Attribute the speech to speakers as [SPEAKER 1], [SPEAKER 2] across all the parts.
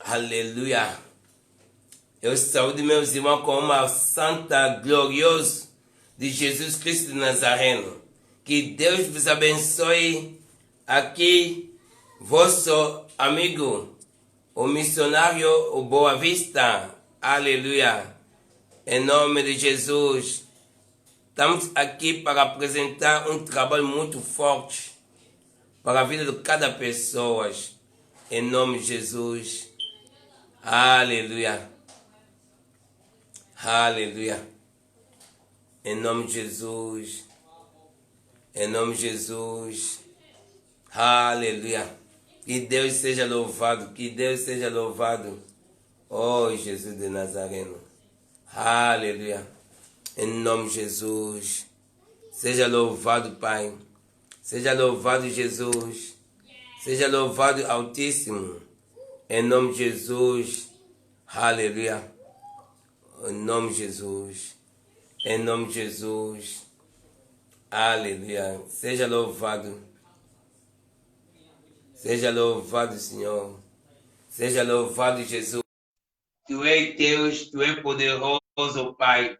[SPEAKER 1] Aleluia. Eu saúdo meus irmãos com uma santa gloriosa de Jesus Cristo de Nazareno. Que Deus vos abençoe. Aqui, vosso amigo, o missionário, o Boa Vista. Aleluia. Em nome de Jesus. Estamos aqui para apresentar um trabalho muito forte para a vida de cada pessoa. Em nome de Jesus. Aleluia. Aleluia. Em nome de Jesus. Em nome de Jesus. Aleluia. Que Deus seja louvado. Que Deus seja louvado. Oh, Jesus de Nazareno. Aleluia. Em nome de Jesus. Seja louvado, Pai. Seja louvado, Jesus. Seja louvado, Altíssimo. Em nome de Jesus. Aleluia. Em nome de Jesus. Em nome de Jesus. Aleluia. Seja louvado. Seja louvado, Senhor. Seja louvado, Jesus. Tu és Deus, tu és poderoso, Pai.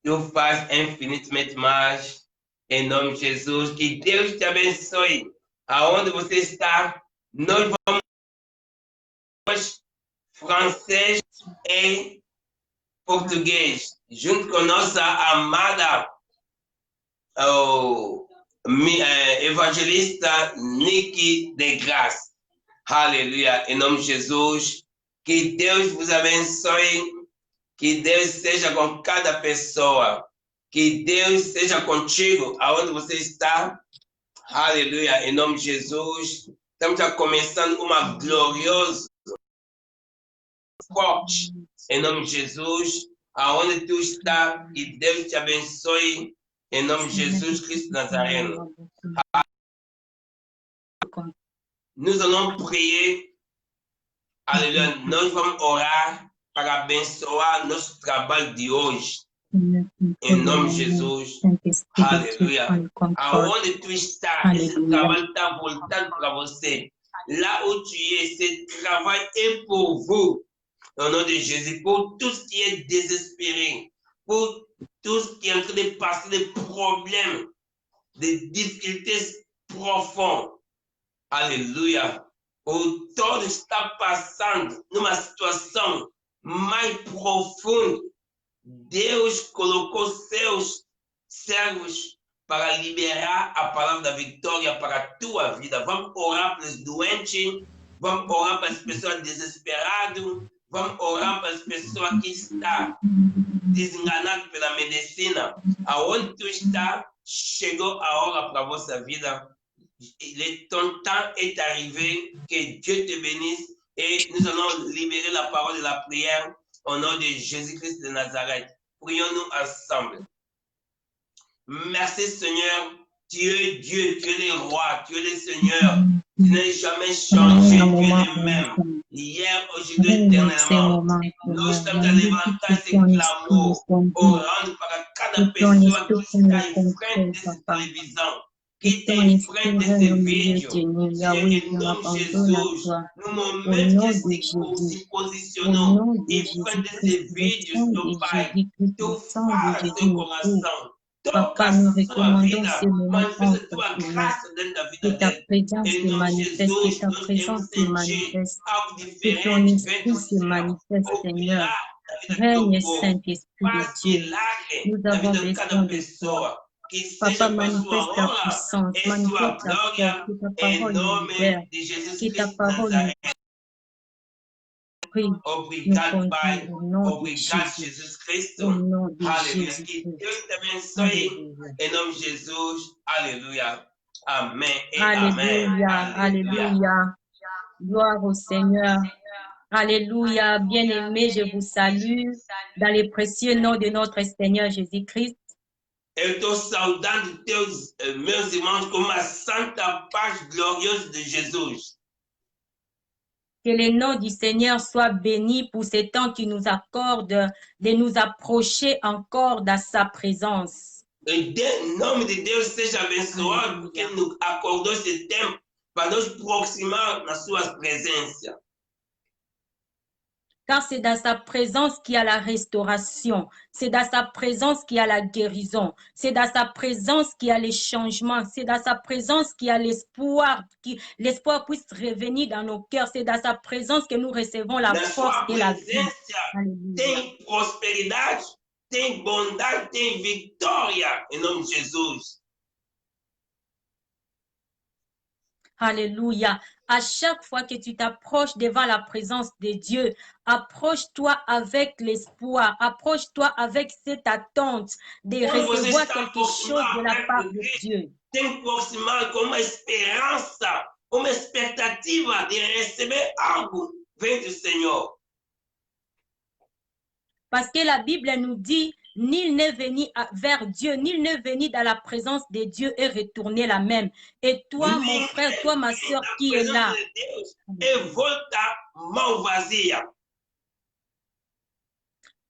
[SPEAKER 1] Tu faz infinitamente mais. Em nome de Jesus. Que Deus te abençoe. Aonde você está, nós vamos francês e português, junto com nossa amada evangelista Nicky de Graça. Aleluia, em nome de Jesus. Que Deus vos abençoe. Que Deus seja com cada pessoa. Que Deus seja contigo, aonde você está. Aleluia, em nome de Jesus. Estamos começando uma gloriosa forte, em nome de Jesus, aonde tu está, que Deus te abençoe, em nome de Jesus Cristo Nazareno. Nous allons prier, aleluia, nós vamos orar para abençoar nosso trabalho de hoje, em nome de Jesus, aleluia. Aonde tu está, esse trabalho está voltando para você. Lá où tu es, ce travail est pour vous. Au nom de Jésus, pour tout ce qui est désespéré, pour tout ce qui est en train de passer des problèmes, des difficultés profondes. Alléluia. Pour tout ce qui está passando numa situação mais profunda, Deus colocou seus servos para liberar a palavra da vitória para a tua vida. Vamos orar pelos doentes, vamos orar para as pessoas desesperadas, vamos orar para as pessoas que estão desenganadas pela medicina. Aonde tu está, chegou a hora para a vossa vida. Ton temps est arrivé. Que Dieu te bénisse. Et nous allons libérer la parole de la prière au nom de Jésus-Christ de Nazareth. Prions-nous ensemble. Merci Seigneur. Tu es Dieu, tu es le roi, tu es le Seigneur. Tu n'as jamais changé, tu es le même. Hier, aujourd'hui, éternellement. Nous sommes dans l'éventail de l'amour. Au rang para cada pessoa que está em frente desse televisão, que está em frente desse vídeo. Em nome de Jesus, no momento que se posicionou em frente desse vídeo, meu Pai, tu fala seu coração.
[SPEAKER 2] Papa, nous recommandons ce moment entre tes mains. Que ta présence se manifeste, que ta présence se manifeste, que ton esprit se manifeste, Seigneur. Règne, Saint-Esprit de Dieu. Nous avons besoin de toi. Papa, manifeste ta puissance, manifeste ta force, que ta parole nous libère, que ta parole nous prie, nous conduit au nom de Jésus. Au nom de Jésus.
[SPEAKER 1] Em nome de Jesus, aleluia. Amém.
[SPEAKER 2] Alléluia, alléluia. Gloire au Seigneur. Alléluia. Bien-aimés, je vous salue dans le précieux nom de notre Seigneur Jésus-Christ.
[SPEAKER 1] Eu estou saudando meus irmãos com uma santa paz gloriosa de Jesus.
[SPEAKER 2] Que le nom du Seigneur soit béni pour ce temps qu'il nous accorde de nous approcher encore dans sa présence.
[SPEAKER 1] O nome de Deus seja abençoado porque nos acordou esse tempo para nos aproximar na sua presença.
[SPEAKER 2] car c'est dans sa présence qu'il y a la restauration, c'est dans sa présence qu'il y a la guérison, c'est dans sa présence qu'il y a les changements, c'est dans sa présence qu'il y a l'espoir, que l'espoir puisse revenir dans nos cœurs, c'est dans sa présence que nous recevons la force et la vie.
[SPEAKER 1] Tem prosperidade, tem bondade, tem vitória, em nome de Jesus.
[SPEAKER 2] Alléluia. À chaque fois que tu t'approches devant la présence de Dieu, approche-toi avec l'espoir, approche-toi avec cette attente de recevoir quelque chose de la part de Dieu.
[SPEAKER 1] Tem proximado com uma esperança, uma expectativa de receber algo vem do Senhor.
[SPEAKER 2] Parce que la Bible nous dit, nul n'est venu vers Dieu, nul n'est venu dans la présence de Dieu et retourner la même. Et toi, mon frère, toi, ma soeur qui est là.
[SPEAKER 1] Et volta mão vazia.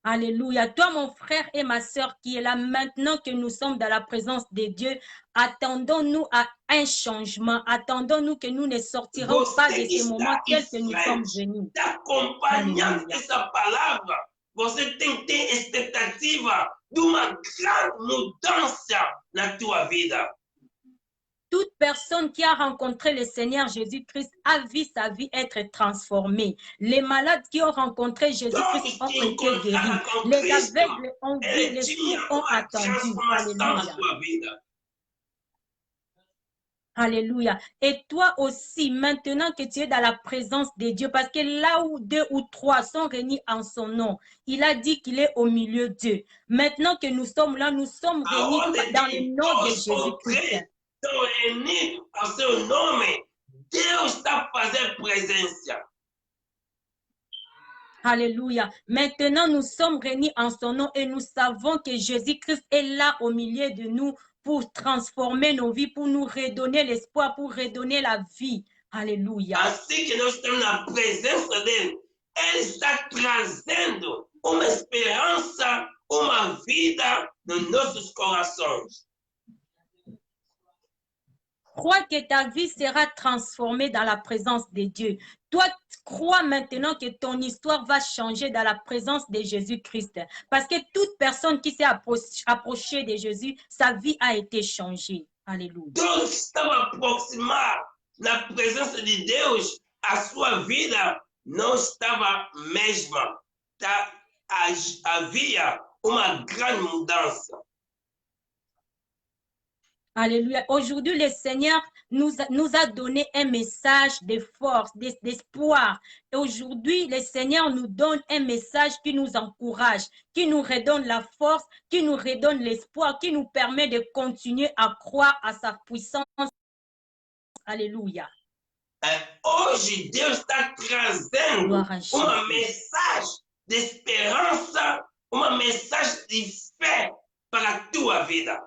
[SPEAKER 2] Alléluia. Toi, mon frère et ma soeur qui est là, maintenant que nous sommes dans la présence de Dieu, attendons-nous à un changement. Attendons-nous que nous ne sortirons pas de ce moment tel que nous sommes venus.
[SPEAKER 1] Acompanhando essa palavra, você tem expectativa de uma grande mudança na tua vida.
[SPEAKER 2] Toute personne qui a rencontré le Seigneur Jésus-Christ a vu sa vie être transformée. Les malades qui ont rencontré Jésus-Christ ont été guéris. Les aveugles ont vu, les sourds ont attendu. Alléluia. Alléluia. Et toi aussi, maintenant que tu es dans la présence de Dieu, parce que là où 2 ou 3 sont réunis en son nom, il a dit qu'il est au milieu d'eux. Maintenant que nous sommes là, nous sommes réunis dans le nom de Jésus-Christ.
[SPEAKER 1] Estão reunidos ao seu nome, Deus está fazendo presença.
[SPEAKER 2] Alléluia. Maintenant, nous sommes réunis en son nom et nous savons que Jésus-Christ est là au milieu de nous pour transformer nos vies, pour nous redonner l'espoir, pour redonner la vie. Alléluia.
[SPEAKER 1] Assim que nós estamos na presença dele, ele está trazendo uma esperança, uma vida nos nossos corações.
[SPEAKER 2] Crois que ta vie sera transformée dans la présence de Dieu. Toi, crois maintenant que ton histoire va changer dans la présence de Jésus-Christ. Parce que toute personne qui s'est approchée de Jésus, sa vie a été changée. Alléluia.
[SPEAKER 1] Todos que estavam aproximados na presença de Deus, a sua vida não estava mesma. Havia uma grande mudança.
[SPEAKER 2] Alléluia. Aujourd'hui, le Seigneur nous a donné un message de force, d'espoir. Et aujourd'hui, le Seigneur nous donne un message qui nous encourage, qui nous redonne la force, qui nous redonne l'espoir, qui nous permet de continuer à croire à sa puissance. Alléluia.
[SPEAKER 1] Hoje, Deus está trazendo uma mensagem de esperança, uma mensagem de fé para a tua vida.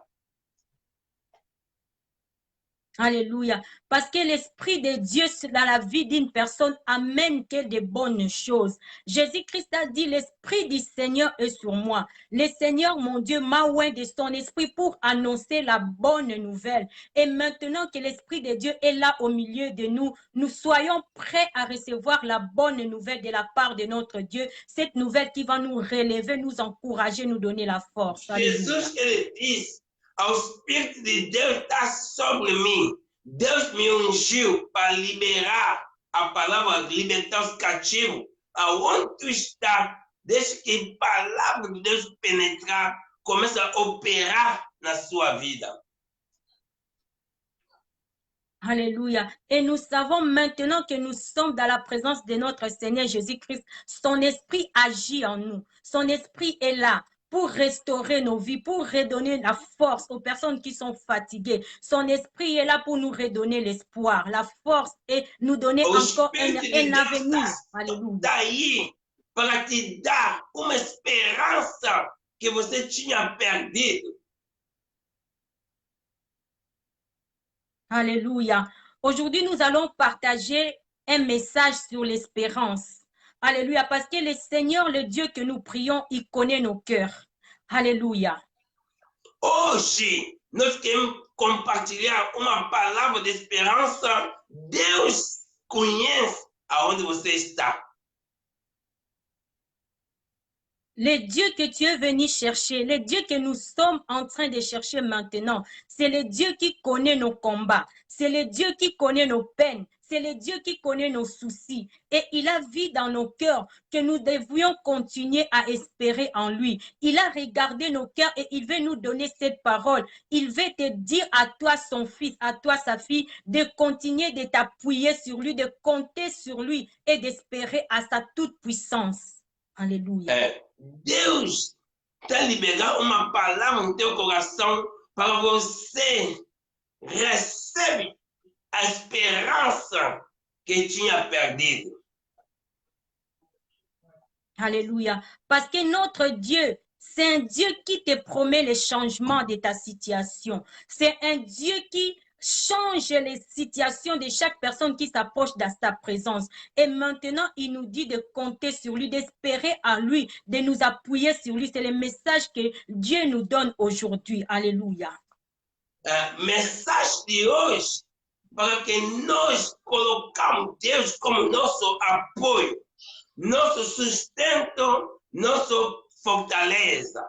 [SPEAKER 2] Alléluia. Parce que l'Esprit de Dieu dans la vie d'une personne amène que de bonnes choses. Jésus-Christ a dit, l'Esprit du Seigneur est sur moi. Le Seigneur, mon Dieu, m'a oint de son esprit pour annoncer la bonne nouvelle. Et maintenant que l'Esprit de Dieu est là au milieu de nous, nous soyons prêts à recevoir la bonne nouvelle de la part de notre Dieu. Cette nouvelle qui va nous relever, nous encourager, nous donner la force.
[SPEAKER 1] Jesus, ele diz, ao Espírito de Deus está sobre mim. Deus me ungiu para liberar a palavra, libertar os cativos. Aonde tu está, deixa que a palavra de Deus penetrar, comece a operar na sua vida.
[SPEAKER 2] Alléluia. Et nous savons maintenant que nous sommes dans la présence de notre Seigneur Jésus-Christ. Son esprit agit en nous. Son esprit est là pour restaurer nos vies, pour redonner la force aux personnes qui sont fatiguées. Son esprit est là pour nous redonner l'espoir, la force et nous donner encore un avenir. Alléluia.
[SPEAKER 1] Daí, para te dar uma esperança que você tinha perdido.
[SPEAKER 2] Alléluia. Aujourd'hui, nous allons partager un message sur l'espérance. Alléluia, parce que le Seigneur, le Dieu que nous prions, il connaît nos cœurs. Alléluia.
[SPEAKER 1] Hoje, nós queremos compartilhar uma palavra de esperança. Deus conhece aonde você está.
[SPEAKER 2] Le Dieu que tu es venu chercher, le Dieu que nous sommes en train de chercher maintenant, c'est le Dieu qui connaît nos combats, c'est le Dieu qui connaît nos peines, c'est le Dieu qui connaît nos soucis. Et il a vu dans nos cœurs que nous devions continuer à espérer en lui. Il a regardé nos cœurs et il veut nous donner cette parole. Il veut te dire à toi, son fils, à toi, sa fille, de continuer de t'appuyer sur lui, de compter sur lui et d'espérer à sa toute puissance. Alléluia.
[SPEAKER 1] Deus está liberando uma palavra no teu coração para você receber a esperança que tinha perdido.
[SPEAKER 2] Alléluia. Parce que notre Dieu, c'est un Dieu qui te promet le changement de ta situation. C'est un Dieu qui change les situations de chaque personne qui s'approche de sa présence. Et maintenant, il nous dit de compter sur lui, d'espérer à lui, de nous appuyer sur lui. C'est le message que Dieu nous donne aujourd'hui. Alléluia.
[SPEAKER 1] Mensagem de hoje, para que nós colocamos Deus como nosso apoio, nosso sustento, nossa fortaleza.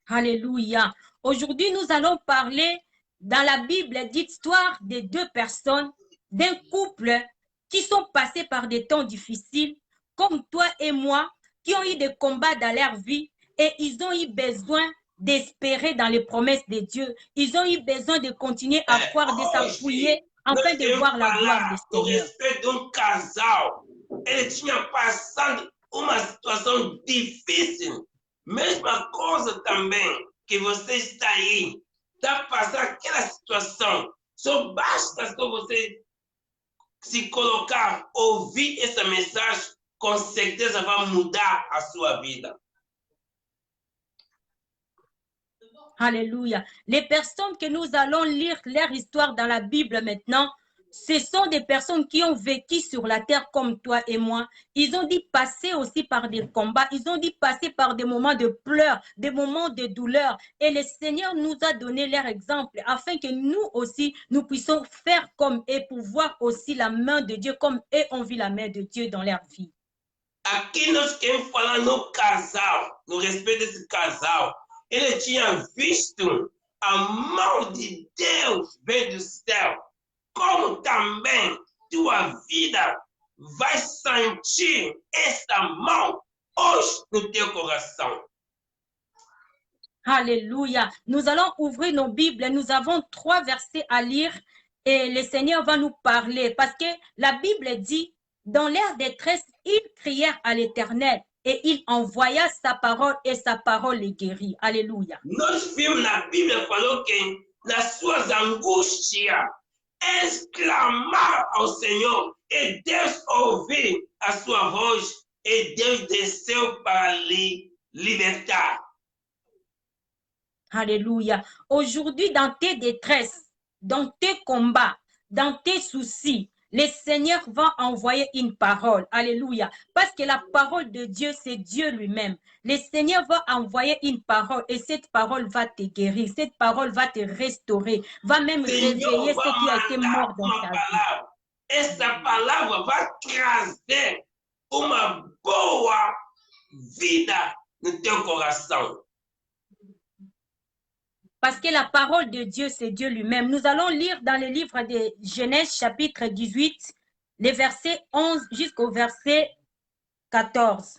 [SPEAKER 2] Alléluia. Aujourd'hui, nous allons parler dans la Bible d'histoire de deux personnes, d'un couple qui sont passés par des temps difficiles, comme toi et moi, qui ont eu des combats dans leur vie et ils ont eu besoin d'espérer dans les promesses de Dieu. Ils ont eu besoin de continuer à croire, de s'appuyer afin de voir la gloire du Seigneur.
[SPEAKER 1] O respeito de um casal, ele tinha passado uma situação difícil. Mesma coisa também que você está aí, está passando aquela situação. Só basta que você se colocar, ouvir essa mensagem, com certeza vai mudar a sua vida.
[SPEAKER 2] Alléluia. Les personnes que nous allons lire leur histoire dans la Bible maintenant, ce sont des personnes qui ont vécu sur la terre comme toi et moi. Ils ont dû passer aussi par des combats. Ils ont dû passer par des moments de pleurs, des moments de douleur. Et le Seigneur nous a donné leur exemple afin que nous aussi, nous puissions faire comme eux pour voir aussi la main de Dieu comme eux ont vu la main de Dieu dans leur vie.
[SPEAKER 1] Aqui nós queremos falar no casal, no respeito desse casal. Ele tinha visto a mão de Deus vir do céu, como também tua vida vai sentir essa mão hoje no teu coração.
[SPEAKER 2] Alléluia. Nous allons ouvrir nos Bibles. Nous avons 3 versets à lire et le Seigneur va nous parler parce que la Bible dit, dans leur détresse, ils crièrent à l'Éternel et il envoya sa parole et sa parole les guérit. Alléluia.
[SPEAKER 1] Nós vimos na Bíblia falou que nas suas angústias exclamar ao Senhor e Deus ouviu a sua voz e Deus desceu para lhe libertar.
[SPEAKER 2] Alléluia. Aujourd'hui, dans tes détresses, dans tes combats, dans tes soucis, le Seigneur va envoyer une parole. Alléluia. Parce que la parole de Dieu, c'est Dieu lui-même. Le Seigneur va envoyer une parole et cette parole va te guérir. Cette parole va te restaurer. Va même réveiller ce qui a été mort dans ta vie.
[SPEAKER 1] Essa palavra vai trazer uma boa vida no teu coração.
[SPEAKER 2] Parce que la parole de Dieu, c'est Dieu lui-même. Nous allons lire dans le livre de Genèse, chapitre 18, les versets 11 jusqu'au verset 14.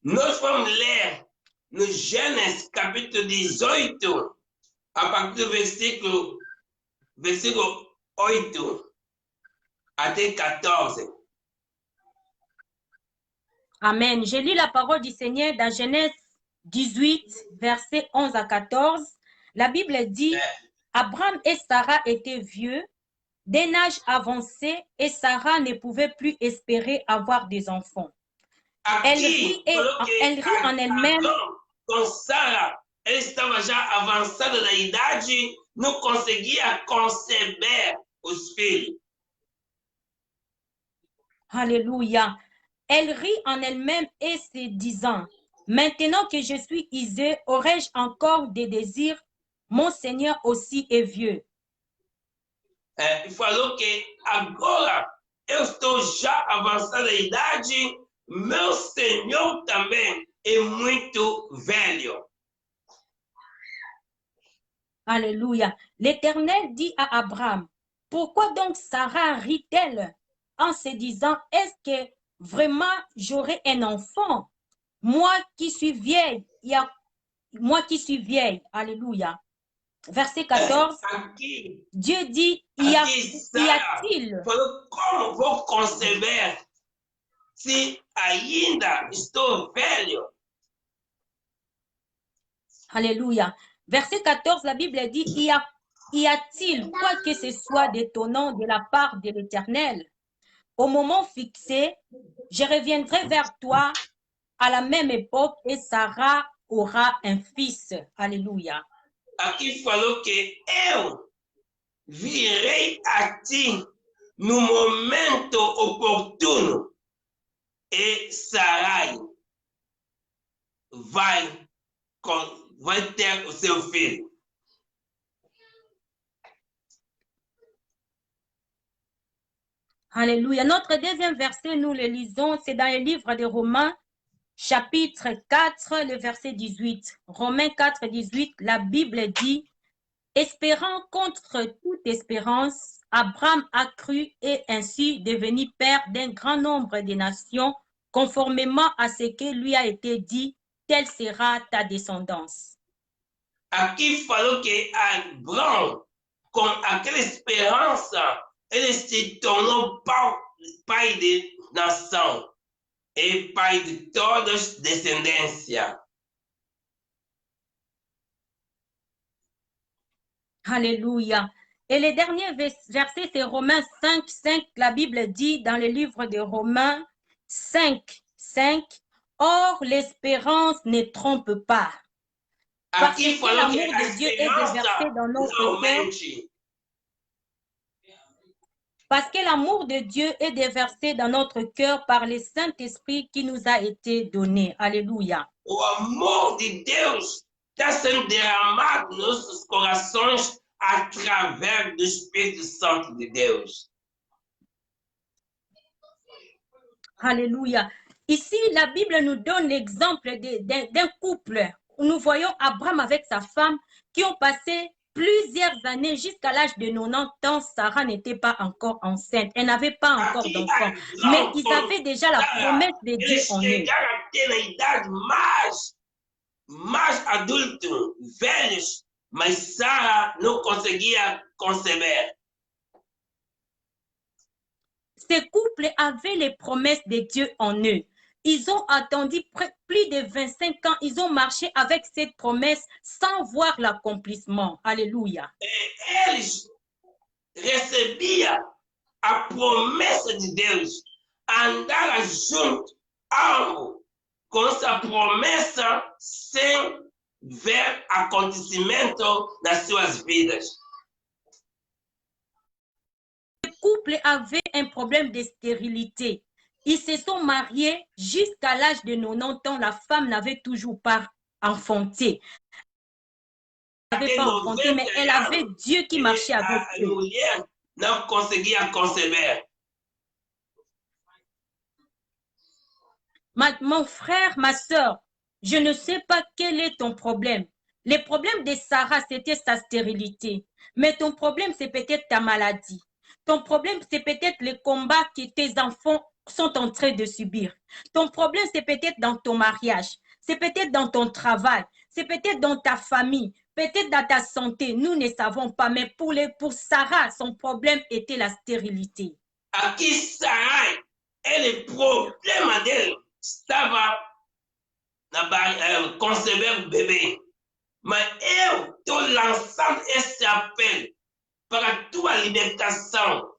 [SPEAKER 1] Nós vamos ler no Gênesis, capítulo 18, a partir do versículo 8 até 14.
[SPEAKER 2] Amen. Je lis la parole du Seigneur dans Genèse 18, versets 11 à 14. La Bible dit, Abraham et Sarah étaient vieux, d'un âge avancé, et Sarah ne pouvait plus espérer avoir des enfants. Elle rit en elle-même.
[SPEAKER 1] Com Sara, ela estava já avançada da idade, não conseguia conceber os filhos.
[SPEAKER 2] Alléluia. Elle rit en elle-même et se disant, maintenant que je suis isée, aurais-je encore des désirs? Mon Seigneur aussi est vieux.
[SPEAKER 1] Falou que agora eu estou já avançada da idade, meu Senhor também é muito velho.
[SPEAKER 2] Alléluia. L'Éternel dit à Abraham, pourquoi donc Sarah rit-elle en se disant, est-ce que vraiment j'aurai un enfant? Moi qui suis vieille, Alléluia. Verset 14,
[SPEAKER 1] Aqui,
[SPEAKER 2] Dieu dit, y a-t-il?
[SPEAKER 1] Como vou conceber se ainda estou velho?
[SPEAKER 2] Alléluia. Verset 14, la Bible dit, y a-t-il quoi que ce soit d'étonnant de la part de l'Éternel? Au moment fixé, je reviendrai vers toi à la même époque et Sarah aura un fils. Alléluia.
[SPEAKER 1] Aqui falou que eu virei a ti no momento oportuno e Sarai vai ter o seu filho.
[SPEAKER 2] Alléluia. Notre deuxième verset, nous le lisons, c'est dans le livre de Romains, chapitre 4, le verset 18. Romains 4, 18, la Bible dit, espérant contre toute espérance, Abraham a cru et ainsi devenu père d'un grand nombre de nations, conformément à ce que lui a été dit, telle sera ta descendance.
[SPEAKER 1] Aqui falou que Abraão, com aquela esperança, ele se tornou pai de nação e pai de todas descendência.
[SPEAKER 2] Alléluia. Et le dernier verset, c'est Romains 5, 5. La Bible dit dans le livre de Romains 5, 5, or l'espérance ne trompe pas. Parce que l'amour de Dieu est déversé dans notre cœur. Parce que l'amour de Dieu est déversé dans notre cœur par le Saint-Esprit qui nous a été donné. Alléluia.
[SPEAKER 1] O amor de Deus está sendo derramado nos nossos corações através do Espírito Santo de Deus.
[SPEAKER 2] Alléluia. Ici, la Bible nous donne l'exemple d'un couple. Nous voyons Abraham avec sa femme qui ont passé plusieurs années jusqu'à l'âge de 90 ans. Sarah n'était pas encore enceinte. Elle n'avait pas encore d'enfant. Mais ils avaient déjà la promesse de Dieu en eux.
[SPEAKER 1] Na idade mais adulto, velhos, mas Sarah não conseguia conceber.
[SPEAKER 2] Ces couples avaient les promesses de Dieu en eux. Ils ont attendu plus de 25 ans. Ils ont marché avec cette promesse sans voir l'accomplissement. Alléluia.
[SPEAKER 1] Et eles recebiam a promessa de Deus, andaram juntos, ambos, com essa promessa sem ver acontecimento nas suas vidas.
[SPEAKER 2] Le couple avait un problème de stérilité. Ils se sont mariés jusqu'à l'âge de 90 ans. La femme n'avait toujours pas enfanté. Elle n'avait pas enfanté, mais elle avait Dieu qui marchait avec eux.
[SPEAKER 1] Não conseguia conceber.
[SPEAKER 2] Mon frère, ma soeur, je ne sais pas quel est ton problème. Le problème de Sarah, c'était sa stérilité. Mais ton problème, c'est peut-être ta maladie. Ton problème, c'est peut-être le combat que tes enfants sont en train de subir. Ton problème, c'est peut-être dans ton mariage. C'est peut-être dans ton travail. C'est peut-être dans ta famille. Peut-être dans ta santé. Nous ne savons pas. Mais pour Sarah, son problème était la stérilité.
[SPEAKER 1] Aqui, Sarai, o problema dele estava na conceber o bebê. Mas eu estou lançando esse apelo para a tua libertação.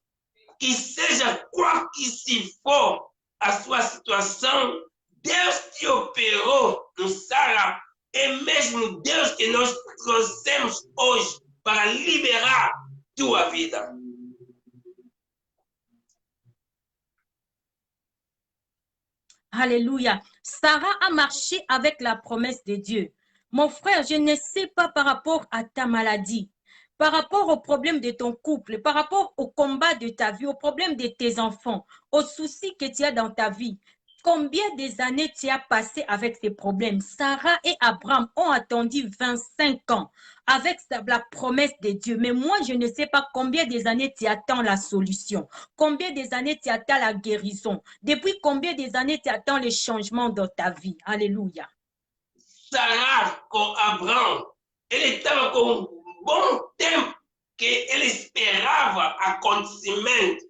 [SPEAKER 1] Que seja qual que se for a sua situação, Deus te operou no Sara. É mesmo Deus que nós trouxemos hoje para liberar tua vida.
[SPEAKER 2] Alléluia. Sarah a marché avec la promesse de Dieu. Mon frère, je ne sais pas par rapport à ta maladie, par rapport au problème de ton couple, par rapport au combat de ta vie, au problème de tes enfants, aux soucis que tu as dans ta vie. combien des années tu as passé avec ces problèmes? Sarah et Abraham ont attendu 25 ans avec la promesse de Dieu. Mais moi, je ne sais pas combien des années tu attends la solution. Combien des années tu attends la guérison. Depuis combien des années tu attends les changements dans ta vie. Alléluia.
[SPEAKER 1] Sarah, comme Abraham, elle était avec un bon temps qu'elle espérait acontecimento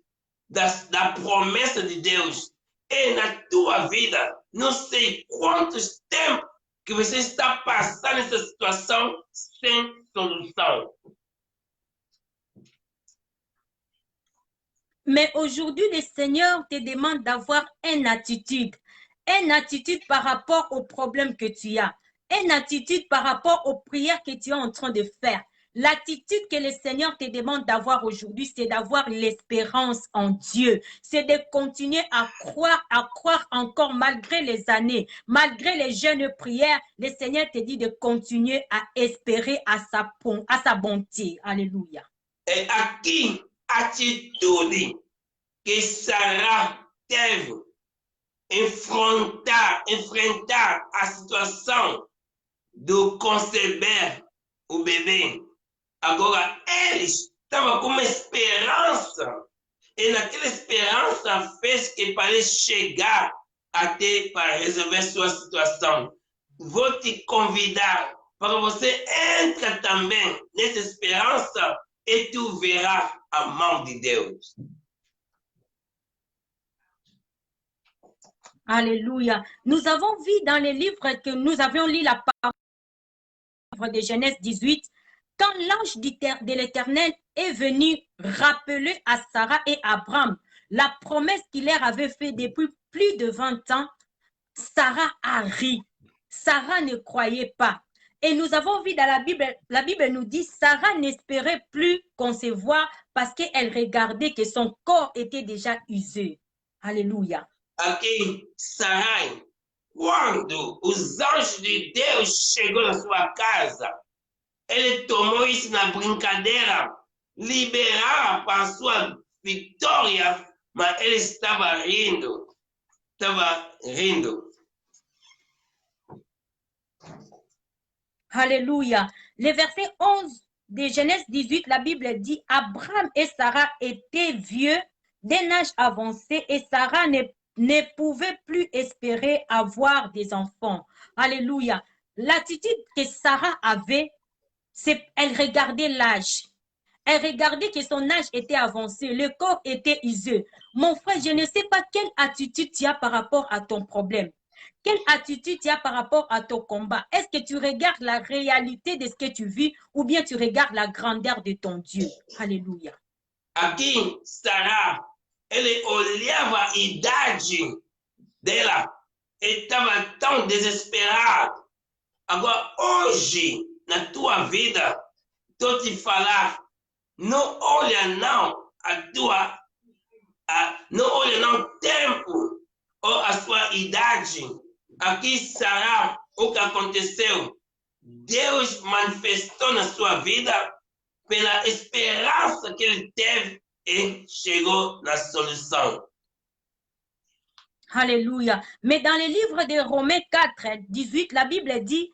[SPEAKER 1] da promessa de Deus. E na tua vida, não sei quantos tempos que você está passando nessa situação sem solução.
[SPEAKER 2] Mais aujourd'hui, le Seigneur te demande d'avoir une attitude par rapport aux problèmes que tu as, une attitude par rapport aux prières que tu es en train de faire. L'attitude que le Seigneur te demande d'avoir aujourd'hui, c'est d'avoir l'espérance en Dieu. C'est de continuer à croire encore malgré les années, malgré les jeûnes prières. Le Seigneur te dit de continuer à espérer à sa bonté. Alléluia.
[SPEAKER 1] Et à qui attitude que Sarah teve enfrentar a situação do conceber o bebê. Agora, eles estavam com uma esperança, e naquela esperança fez que pareça chegar até para resolver sua situação. Vou te convidar para você entrar também nessa esperança e tu verás a mão de Deus.
[SPEAKER 2] Alléluia. Nous avons vu dans les livres que nous avions lu la parole de Genèse 18, quand l'ange de l'Éternel est venu rappeler à Sarah et Abraham la promesse qu'il leur avait faite depuis plus de 20 ans, Sarah a ri. Sarah ne croyait pas. Et nous avons vu dans la Bible nous dit, Sarah n'espérait plus concevoir parce qu'elle regardait que son corps était déjà usé. Alléluia.
[SPEAKER 1] Aqui, Sarai, quando os anjos de Deus chegou na sua casa, ele tomou isso na brincadeira, liberar para a sua vitória, mas ele estava rindo.
[SPEAKER 2] Alléluia. Le verset 11 de Genèse 18, la Bible dit, Abraham et Sarah étaient vieux d'un âge avancé et Sarah ne pouvait plus espérer avoir des enfants. Alléluia. L'attitude que Sarah avait, c'est elle regardait l'âge. Elle regardait que son âge était avancé, le corps était usé. Mon frère, je ne sais pas quelle attitude tu as par rapport à ton problème. Quelle attitude tu as par rapport à ton combat? Est-ce que tu regardes la réalité de ce que tu vis ou bien tu regardes la grandeur de ton Dieu? Alléluia.
[SPEAKER 1] Aqui, Sarah, ele olhava a idade dela, ele estava tão desesperado. Agora, hoje, na tua vida, estou te falar, não olha não não olha não o tempo ou a sua idade. Aqui, Sarah, o que aconteceu? Deus manifestou na sua vida pela esperança que ele teve et chegou na solução.
[SPEAKER 2] Alléluia. Mais dans le livre de Romains 4, 18, la Bible dit,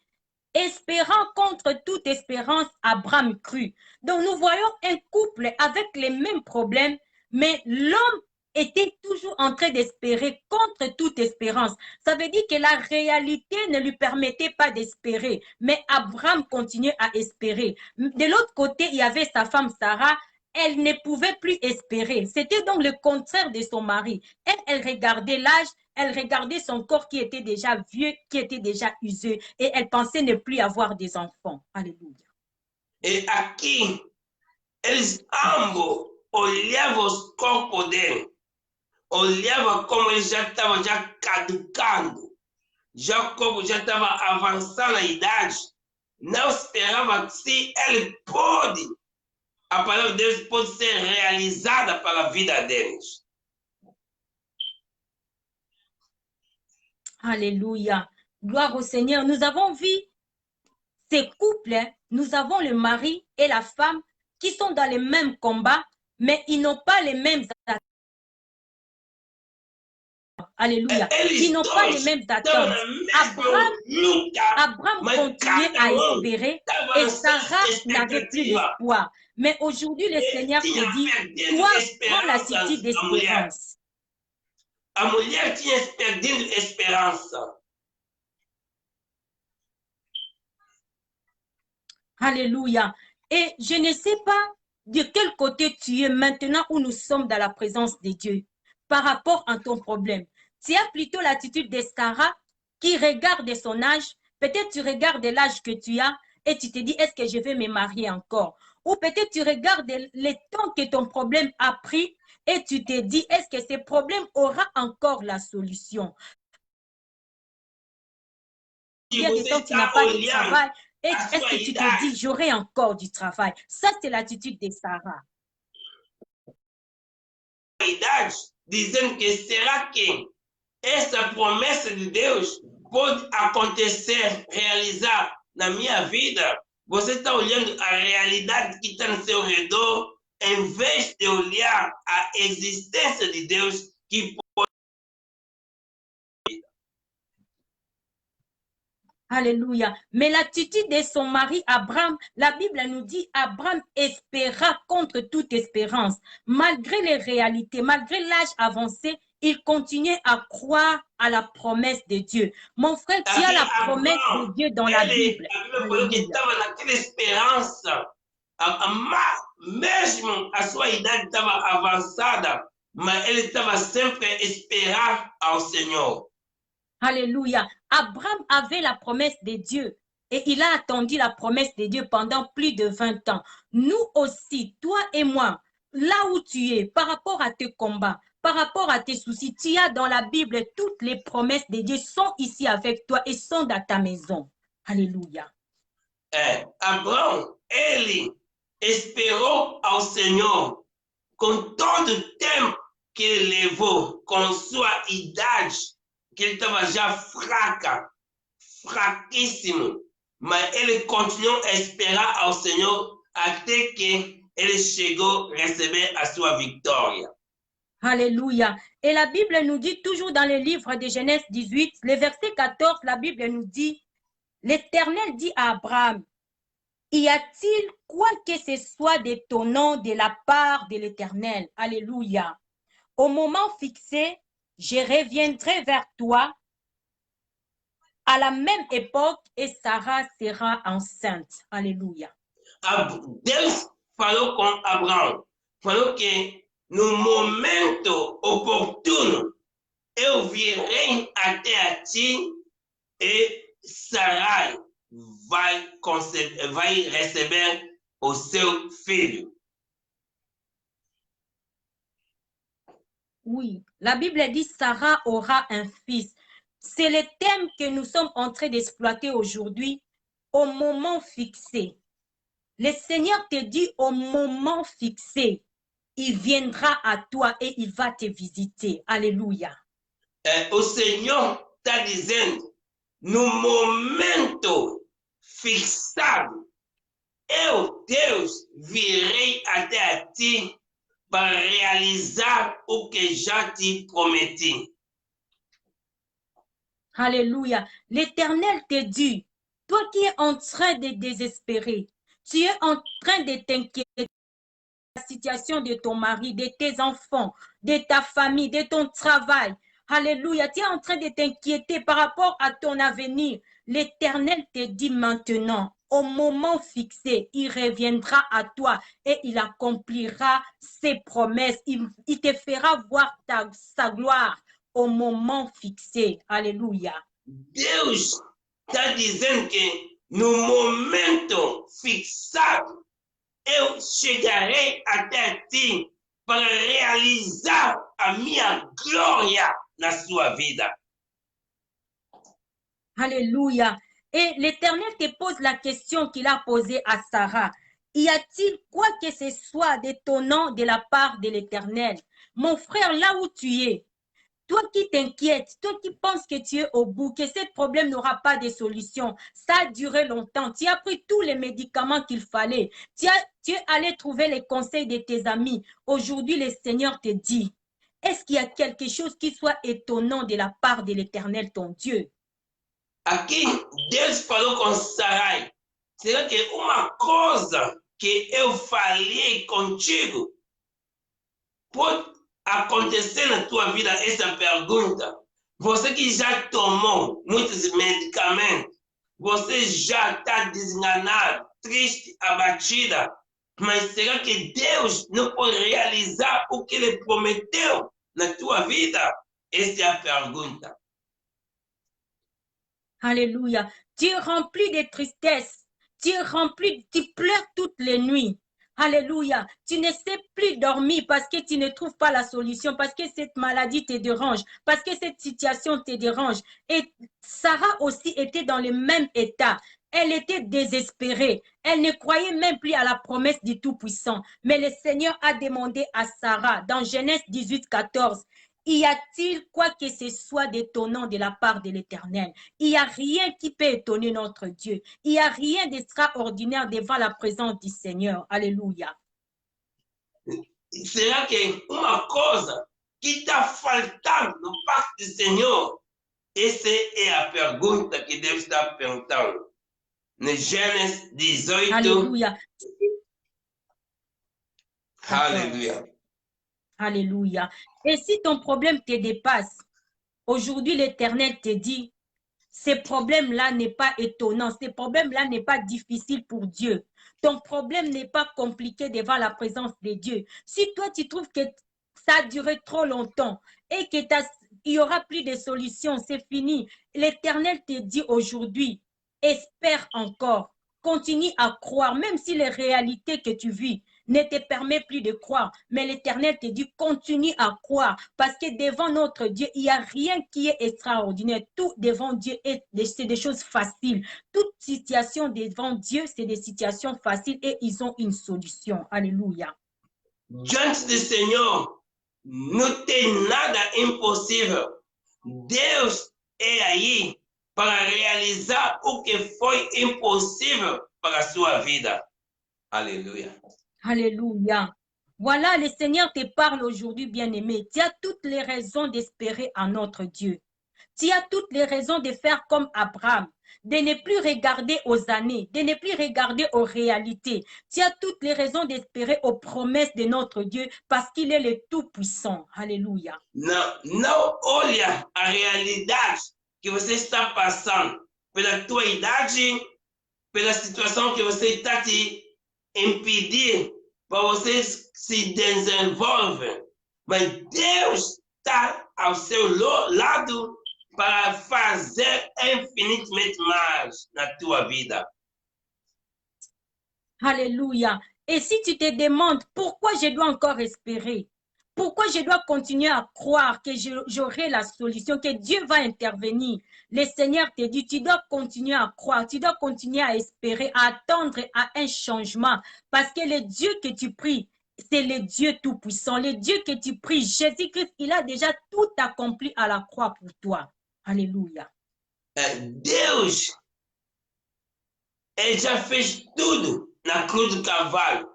[SPEAKER 2] espérant contre toute espérance, Abraham crut. Donc nous voyons un couple avec les mêmes problèmes, mais l'homme était toujours en train d'espérer contre toute espérance. Ça veut dire que la réalité ne lui permettait pas d'espérer, mais Abraham continuait à espérer. De l'autre côté, il y avait sa femme Sarah. Elle ne pouvait plus espérer. C'était donc le contraire de son mari. Elle regardait l'âge, elle regardait son corps qui était déjà vieux, qui était déjà usé, et elle pensait ne plus avoir des enfants. Alléluia.
[SPEAKER 1] Et aqui, eles ambos olhavam os corpos dele, olhavam como ele já estava caducando, já o corpo já estava avançando a idade, não esperava se ele pode. A palavra de Deus pode ser realizada para a vida deles.
[SPEAKER 2] Alléluia. Gloire au Seigneur. Nous avons vu ces couples, nous avons le mari et la femme qui sont dans les mêmes combats, mais ils n'ont pas les mêmes attentes. Alléluia. Ils n'ont pas les mêmes attentes. Abraham continuait à espérer et Sarah n'avait plus l'espoir. Mais aujourd'hui, le Seigneur te dit, toi, prends l'attitude d'espérance.
[SPEAKER 1] A mulher tinha perdido esperança.
[SPEAKER 2] Alléluia. Et je ne sais pas de quel côté tu es maintenant où nous sommes dans la présence de Dieu par rapport à ton problème. Tu as plutôt l'attitude de Sarah qui regarde son âge. Peut-être tu regardes l'âge que tu as et tu te dis, est-ce que je vais me marier encore? Ou peut-être tu regardes le temps que ton problème a pris et tu te dis, est-ce que ce problème aura encore la solution? Il y a des temps tu n'as pas de travail. Est-ce que tu te dis, j'aurai encore du travail? Ça, c'est l'attitude de Sarah.
[SPEAKER 1] Dizendo que será que essa promessa de Deus pode acontecer, realizar na minha vida? Você está olhando a realidade que está no seu redor, em vez de olhar a existência de Deus que pode.
[SPEAKER 2] Alléluia. Mais l'attitude de son mari Abraham, la Bible nous dit, Abraham espéra contre toute espérance. Malgré les réalités, malgré l'âge avancé, il continuait à croire à la promesse de Dieu. Mon frère, tu as la promesse de Dieu dans la Bible.
[SPEAKER 1] Mesmo a sua idade estava avançada, mas ele estava sempre a esperar ao Senhor.
[SPEAKER 2] Alléluia. Abraham avait la promesse de Dieu et il a attendu la promesse de Dieu pendant plus de 20 ans. Nous aussi, toi et moi, là où tu es, par rapport à tes combats, par rapport à tes soucis, tu as dans la Bible toutes les promesses de Dieu sont ici avec toi et sont dans ta maison. Alléluia.
[SPEAKER 1] Abraham, ele esperou ao Senhor com todo o tempo que ele levou, com sua idade, que ele estava já fraquíssimo, mas ele continuou a esperar ao Senhor até que ele chegou a receber a sua vitória.
[SPEAKER 2] Alléluia. Et la Bible nous dit toujours dans le livre de Genèse 18, le verset 14, la Bible nous dit, l'Éternel dit à Abraham, y a-t-il quoi que ce soit d'étonnant de la part de l'Éternel? Alléluia. Au moment fixé, je reviendrai vers toi à la même époque et Sarah sera enceinte. Alléluia.
[SPEAKER 1] Deus falou com Abraão, falou que no momento oportuno eu virei até a ti e Sarai vai receber o seu filho.
[SPEAKER 2] Oui, la Bible dit Sarah aura un fils. C'est le thème que nous sommes en train d'exploiter aujourd'hui au moment fixé. Le Seigneur te dit au moment fixé, il viendra à toi et il va te visiter. Alléluia.
[SPEAKER 1] O Senhor está dizendo, no momento fixado, eu, Deus, virei até a ti para realizar o que já te prometi.
[SPEAKER 2] Alléluia. L'Éternel te dit, toi qui es en train de désespérer, tu es en train de t'inquiéter de la situation de ton mari, de tes enfants, de ta famille, de ton travail. Alléluia. Tu es en train de t'inquiéter par rapport à ton avenir. L'Éternel te dit maintenant, au moment fixé, il reviendra à toi et il accomplira ses promesses. Il te fera voir sa gloire au moment fixé. Alléluia.
[SPEAKER 1] Deus está dizendo que no momento fixado eu chegarei até ti para realizar a minha glória na sua vida.
[SPEAKER 2] Alléluia. Et l'Éternel te pose la question qu'il a posée à Sarah. Y a-t-il quoi que ce soit d'étonnant de la part de l'Éternel? Mon frère, là où tu es, toi qui t'inquiètes, toi qui penses que tu es au bout, que ce problème n'aura pas de solution, ça a duré longtemps. Tu as pris tous les médicaments qu'il fallait. Tu es allé trouver les conseils de tes amis. Aujourd'hui, le Seigneur te dit, Est-ce qu'il y a quelque chose qui soit étonnant de la part de l'Éternel, ton Dieu?
[SPEAKER 1] Aqui, Deus falou com Sarai. Será que uma coisa que eu falei contigo pode acontecer na tua vida? Essa pergunta. Você que já tomou muitos medicamentos, você já está desenganado, triste, abatida, mas será que Deus não pode realizar o que Ele prometeu na tua vida? Essa é a pergunta.
[SPEAKER 2] Alléluia. Tu es rempli de tristesse. Tu es rempli, tu pleures toutes les nuits. Alléluia. Tu ne sais plus dormir parce que tu ne trouves pas la solution, parce que cette maladie te dérange, parce que cette situation te dérange. Et Sarah aussi était dans le même état. Elle était désespérée. Elle ne croyait même plus à la promesse du Tout-Puissant. Mais le Seigneur a demandé à Sarah, dans Genèse 18, 14, y a-t-il quoi que ce soit d'étonnant de la part de l'Éternel? Il n'y a rien qui peut étonner notre Dieu. Il n'y a rien d'extraordinaire devant la présence du Seigneur. Alléluia.
[SPEAKER 1] Será que uma coisa que está faltando no pacto do Senhor? Essa é a pergunta que Deus está perguntando. No Gênesis 18.
[SPEAKER 2] Alléluia.
[SPEAKER 1] Alléluia.
[SPEAKER 2] Alléluia. Et si ton problème te dépasse, aujourd'hui l'Éternel te dit, ce problème-là n'est pas étonnant, ce problème-là n'est pas difficile pour Dieu. Ton problème n'est pas compliqué devant la présence de Dieu. Si toi tu trouves que ça a duré trop longtemps et qu'il n'y aura plus de solution, c'est fini. L'Éternel te dit aujourd'hui, espère encore, continue à croire, même si les réalités que tu vis ne te permet plus de croire. Mais l'Éternel te dit, continue à croire, parce que devant notre Dieu, il n'y a rien qui est extraordinaire. Tout devant Dieu, c'est des choses faciles. Toute situation devant Dieu, c'est des situations faciles et ils ont une solution. Alléluia.
[SPEAKER 1] Diante do Senhor, não tem nada impossível. Deus é aí para realizar o que foi impossível para a sua vida. Alléluia.
[SPEAKER 2] Alléluia. Voilà, le Seigneur te parle aujourd'hui, bien-aimé. Tu as toutes les raisons d'espérer en notre Dieu. Tu as toutes les raisons de faire comme Abraham, de ne plus regarder aux années, de ne plus regarder aux réalités. Tu as toutes les raisons d'espérer aux promesses de notre Dieu parce qu'il est le Tout-Puissant. Alléluia.
[SPEAKER 1] Não olha a realidade que você está passando pela tua idade, pela situação que você está te impedir para você se desenvolver. Mas Deus está ao seu lado para fazer infinitamente mais na tua vida.
[SPEAKER 2] Alléluia. Et si tu te demandes pourquoi je dois encore espérer, pourquoi je dois continuer à croire que j'aurai la solution, que Dieu va intervenir, le Seigneur te dit, tu dois continuer à croire, tu dois continuer à espérer, à attendre à un changement, parce que le Dieu que tu pries, c'est le Dieu Tout-Puissant. Le Dieu que tu pries, Jésus-Christ, il a déjà tout accompli à la croix pour toi. Alléluia.
[SPEAKER 1] Deus, ele já fez tudo na cruz do Calvário.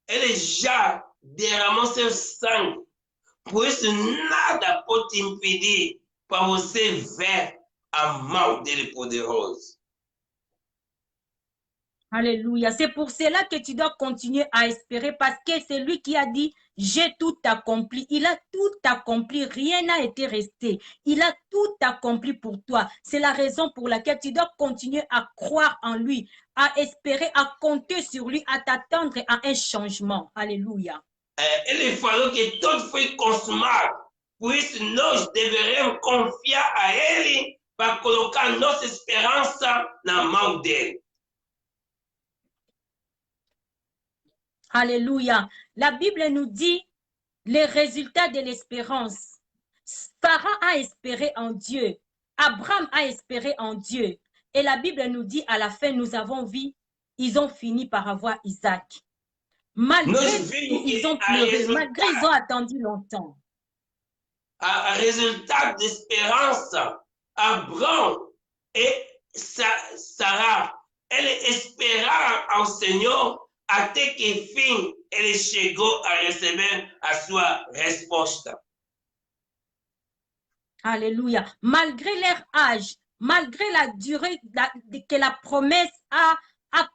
[SPEAKER 1] Ele já derramou seu sangue. Por isso, nada pode te impedir para você ver a mão dele poderosa.
[SPEAKER 2] Alléluia. C'est pour cela que tu dois continuer à espérer parce que c'est lui qui a dit, j'ai tout accompli. Il a tout accompli. Rien n'a été resté. Il a tout accompli pour toi. C'est la raison pour laquelle tu dois continuer à croire en lui, à espérer, à compter sur lui, à t'attendre à un changement. Alléluia.
[SPEAKER 1] Ele falou que tudo foi consumado. Por isso, nós deveremos confiar a ele para colocar nossa esperança na mão dele.
[SPEAKER 2] Alléluia. La Bible nous dit les résultats de l'espérance. Sarah a espéré en Dieu. Abraham a espéré en Dieu. Et la Bible nous dit à la fin, nous avons vu, ils ont fini par avoir Isaac. Malgré ils ont pleuré, malgré ils ont attendu longtemps.
[SPEAKER 1] A résultat d'espérance, Abraham et Sarah, eles esperaram ao Senhor até que fim ele chegou a receber a sua resposta.
[SPEAKER 2] Alléluia. Malgré leur âge, malgré la durée que la promesse a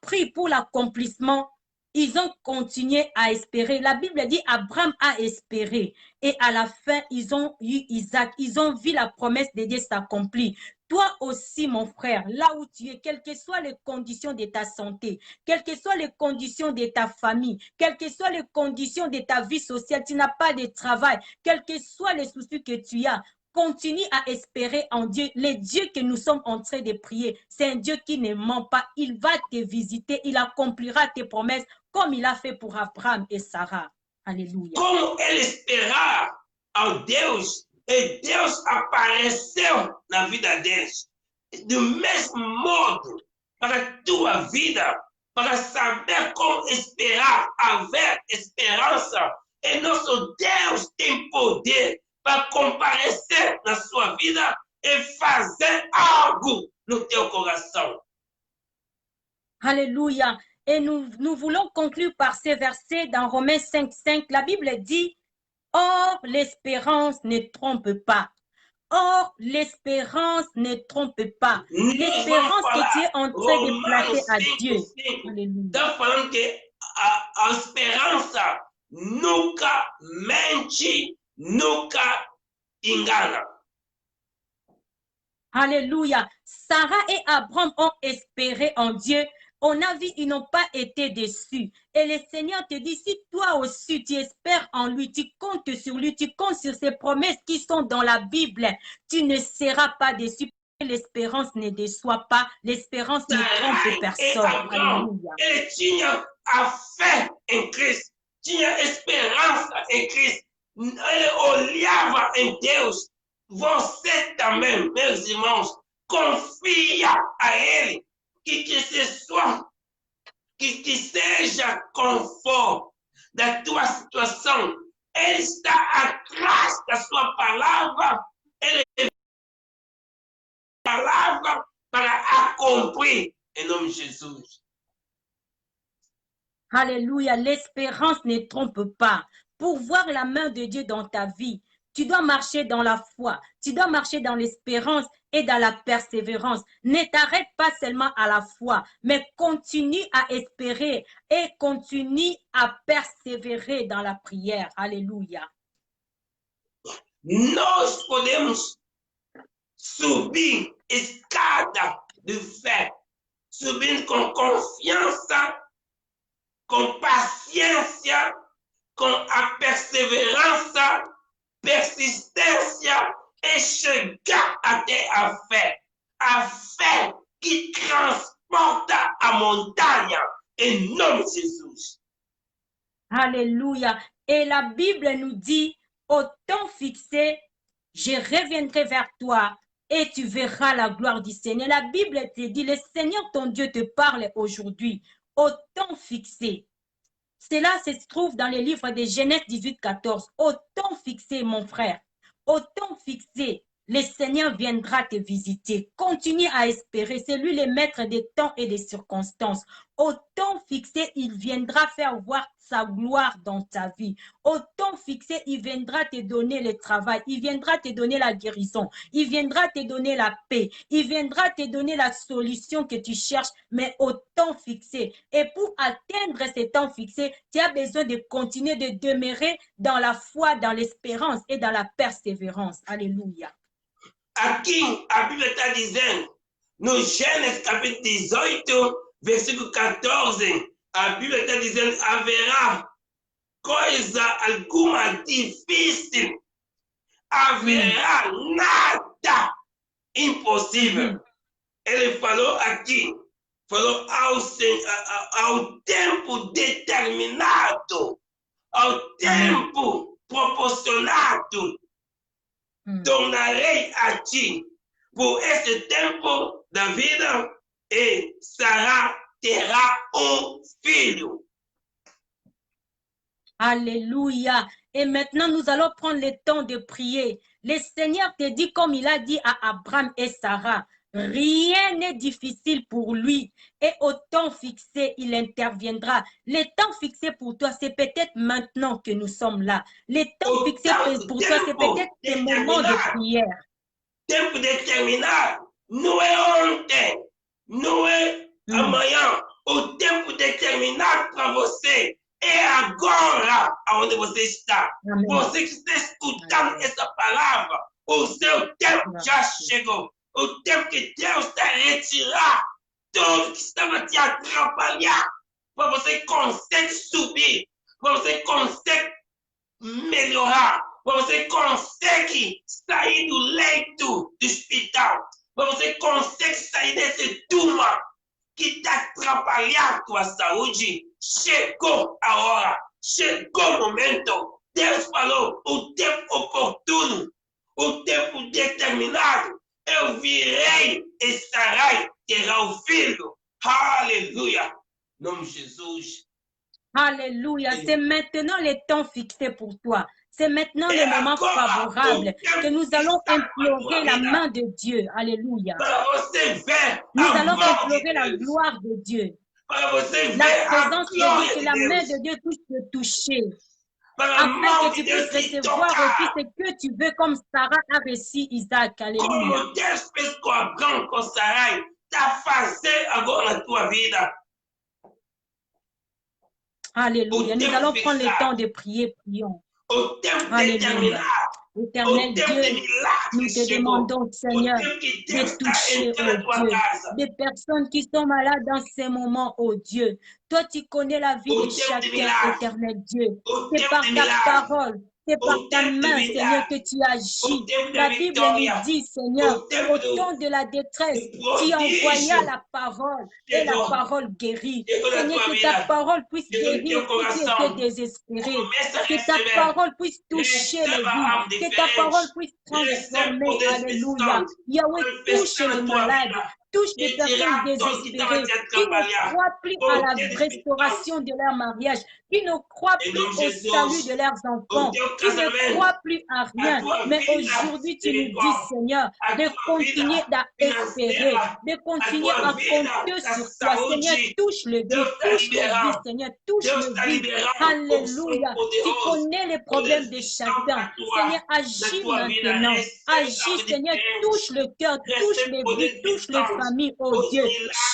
[SPEAKER 2] pris pour l'accomplissement, ils ont continué à espérer. La Bible dit Abraham a espéré et à la fin, ils ont eu Isaac. Ils ont vu la promesse de Dieu s'accomplir. Toi aussi, mon frère, là où tu es, quelles que soient les conditions de ta santé, quelles que soient les conditions de ta famille, quelles que soient les conditions de ta vie sociale, tu n'as pas de travail, quels que soient les soucis que tu as, continue à espérer en Dieu. Le Dieu que nous sommes en train de prier, c'est un Dieu qui ne ment pas. Il va te visiter, il accomplira tes promesses comme il a fait pour Abraham et Sarah. Alléluia.
[SPEAKER 1] Como ele esperar ao Deus, e Deus apareceu na vida deles. Do mesmo modo, para a tua vida, para saber como esperar, haver esperança, e nosso Deus tem poder para comparecer na sua vida e fazer algo no teu coração.
[SPEAKER 2] Alléluia. Et nous voulons conclure par ces versets dans Romains 5:5. La Bible dit, « Or, l'espérance ne trompe pas. Or, l'espérance ne trompe pas. » L'espérance que tu es en train de placer à Dieu.
[SPEAKER 1] Está falando que a esperança nunca mente, nunca engana.
[SPEAKER 2] Alléluia. Sarah et Abraham ont espéré en Dieu. On a vu, ils n'ont pas été déçus. Et le Seigneur te dit, si toi aussi tu espères en lui, tu comptes sur lui, tu comptes sur ses promesses qui sont dans la Bible, tu ne seras pas déçu. L'espérance ne déçoit pas, l'espérance ne trompe personne. Alléluia.
[SPEAKER 1] Ele tinha a fé em Cristo, tinha esperança em Cristo. Ele olhava em Deus. Você também, meus irmãos, confia a Ele. Que seja conforme da tua situação, Ele está atrás da sua palavra, Ele tem palavra para accomplir, em nome de Jesus.
[SPEAKER 2] Alléluia, l'espérance ne trompe pas. Pour voir la main de Dieu dans ta vie, tu dois marcher dans la foi, tu dois marcher dans l'espérance et dans la persévérance. Ne t'arrête pas seulement à la foi, mais continue à espérer et continue à persévérer dans la prière. Alléluia.
[SPEAKER 1] Nós podemos subir escada de fé, subindo com confiança, com paciência, com a perseverança, persistência e chegar até a fé que transporta a montanha, em nome de Jesus.
[SPEAKER 2] Alléluia. Et la Bible nous dit, au temps fixé, je reviendrai vers toi et tu verras la gloire du Seigneur. La Bible te dit, le Seigneur ton Dieu te parle aujourd'hui, au temps fixé. Cela se trouve dans le livre de Genèse 18:14. Au temps fixé, mon frère, au temps fixé, le Seigneur viendra te visiter. Continue à espérer. C'est lui le maître des temps et des circonstances. Au temps fixé, il viendra faire voir sa gloire dans ta vie. Au temps fixé, il viendra te donner le travail. Il viendra te donner la guérison. Il viendra te donner la paix. Il viendra te donner la solution que tu cherches, mais au temps fixé. Et pour atteindre ce temps fixé, tu as besoin de continuer de demeurer dans la foi, dans l'espérance et dans la persévérance. Alléluia.
[SPEAKER 1] Aqui a Bíblia está dizendo, no Gênesis capítulo 18, versículo 14, a Bíblia está dizendo, haverá coisa alguma difícil, haverá nada impossível. Ele falou aqui, falou ao tempo determinado, ao tempo proporcionado. Tornarei a ti por esse tempo da vida e Sarah terá filho.
[SPEAKER 2] Alléluia. Et maintenant, nous allons prendre le temps de prier. Le Seigneur te dit, comme il a dit à Abraham et Sarah, rien n'est difficile pour lui. Et au temps fixé, il interviendra. Le temps fixé pour toi, c'est peut-être maintenant que nous sommes là. Le temps fixé pour toi, c'est peut-être tes moments de prière.
[SPEAKER 1] tempo determinado não é ontem, não é amanhã. O tempo determinado para você é agora, onde você está.
[SPEAKER 2] Amen.
[SPEAKER 1] Você que está escutando essa palavra, o seu tempo já chegou. O tempo que Deus está a retirar tudo que estava te atrapalhar, para você conseguir subir, para você conseguir melhorar, para você conseguir sair do leito do hospital, para você conseguir sair desse turma que está atrapalhando a tua saúde. Chegou a hora, chegou o momento. Deus falou, o tempo oportuno, o tempo determinado, eu virei e Sarai terá o filho. Aleluia. Em nome de Jesus.
[SPEAKER 2] Alléluia. C'est maintenant le temps fixé pour toi. C'est maintenant le moment favorable que nous allons implorer la main de Dieu. Alléluia. Nous allons implorer la gloire de Dieu. La présence de Dieu, que la main de Dieu puisse te toucher. Afin que tu puisses recevoir aussi ce que tu veux, comme Sarah a reçu Isaac. Alléluia.
[SPEAKER 1] Como Deus fez com Abraão, com Sarai, está fazendo agora na tua vida.
[SPEAKER 2] Alléluia. Nous allons prendre le temps de prier. Prions. Alléluia. Éternel Dieu, nous te demandons, Seigneur, de toucher, oh Dieu, des personnes qui sont malades dans ces moments, oh Dieu. Toi, tu connais la vie de chacun, éternel Dieu. C'est par ta parole, c'est par ta main, Seigneur, que tu agis. La Bible nous dit, Seigneur, au temps de la détresse, tu envoyas la parole et la parole guérit. Seigneur, que ta parole puisse guérir ceux qui étaient désespérés. Que ta parole puisse toucher les vies. Que ta parole puisse transformer. Alléluia. Yahweh, touche les malades. Touche les personnes désespérées qui ne croient plus à la restauration de leur mariage, qui ne croient plus au salut de leurs enfants, qui ne croient plus à rien. Mais aujourd'hui, tu nous dis, Seigneur, de continuer à espérer, de continuer à compter sur toi. Seigneur, touche le vie, Seigneur, touche le vie. Alléluia. Tu connais les problèmes de chacun. Seigneur, agis maintenant. Agis, Seigneur, touche le cœur, touche les vies, touche les famille, oh Dieu,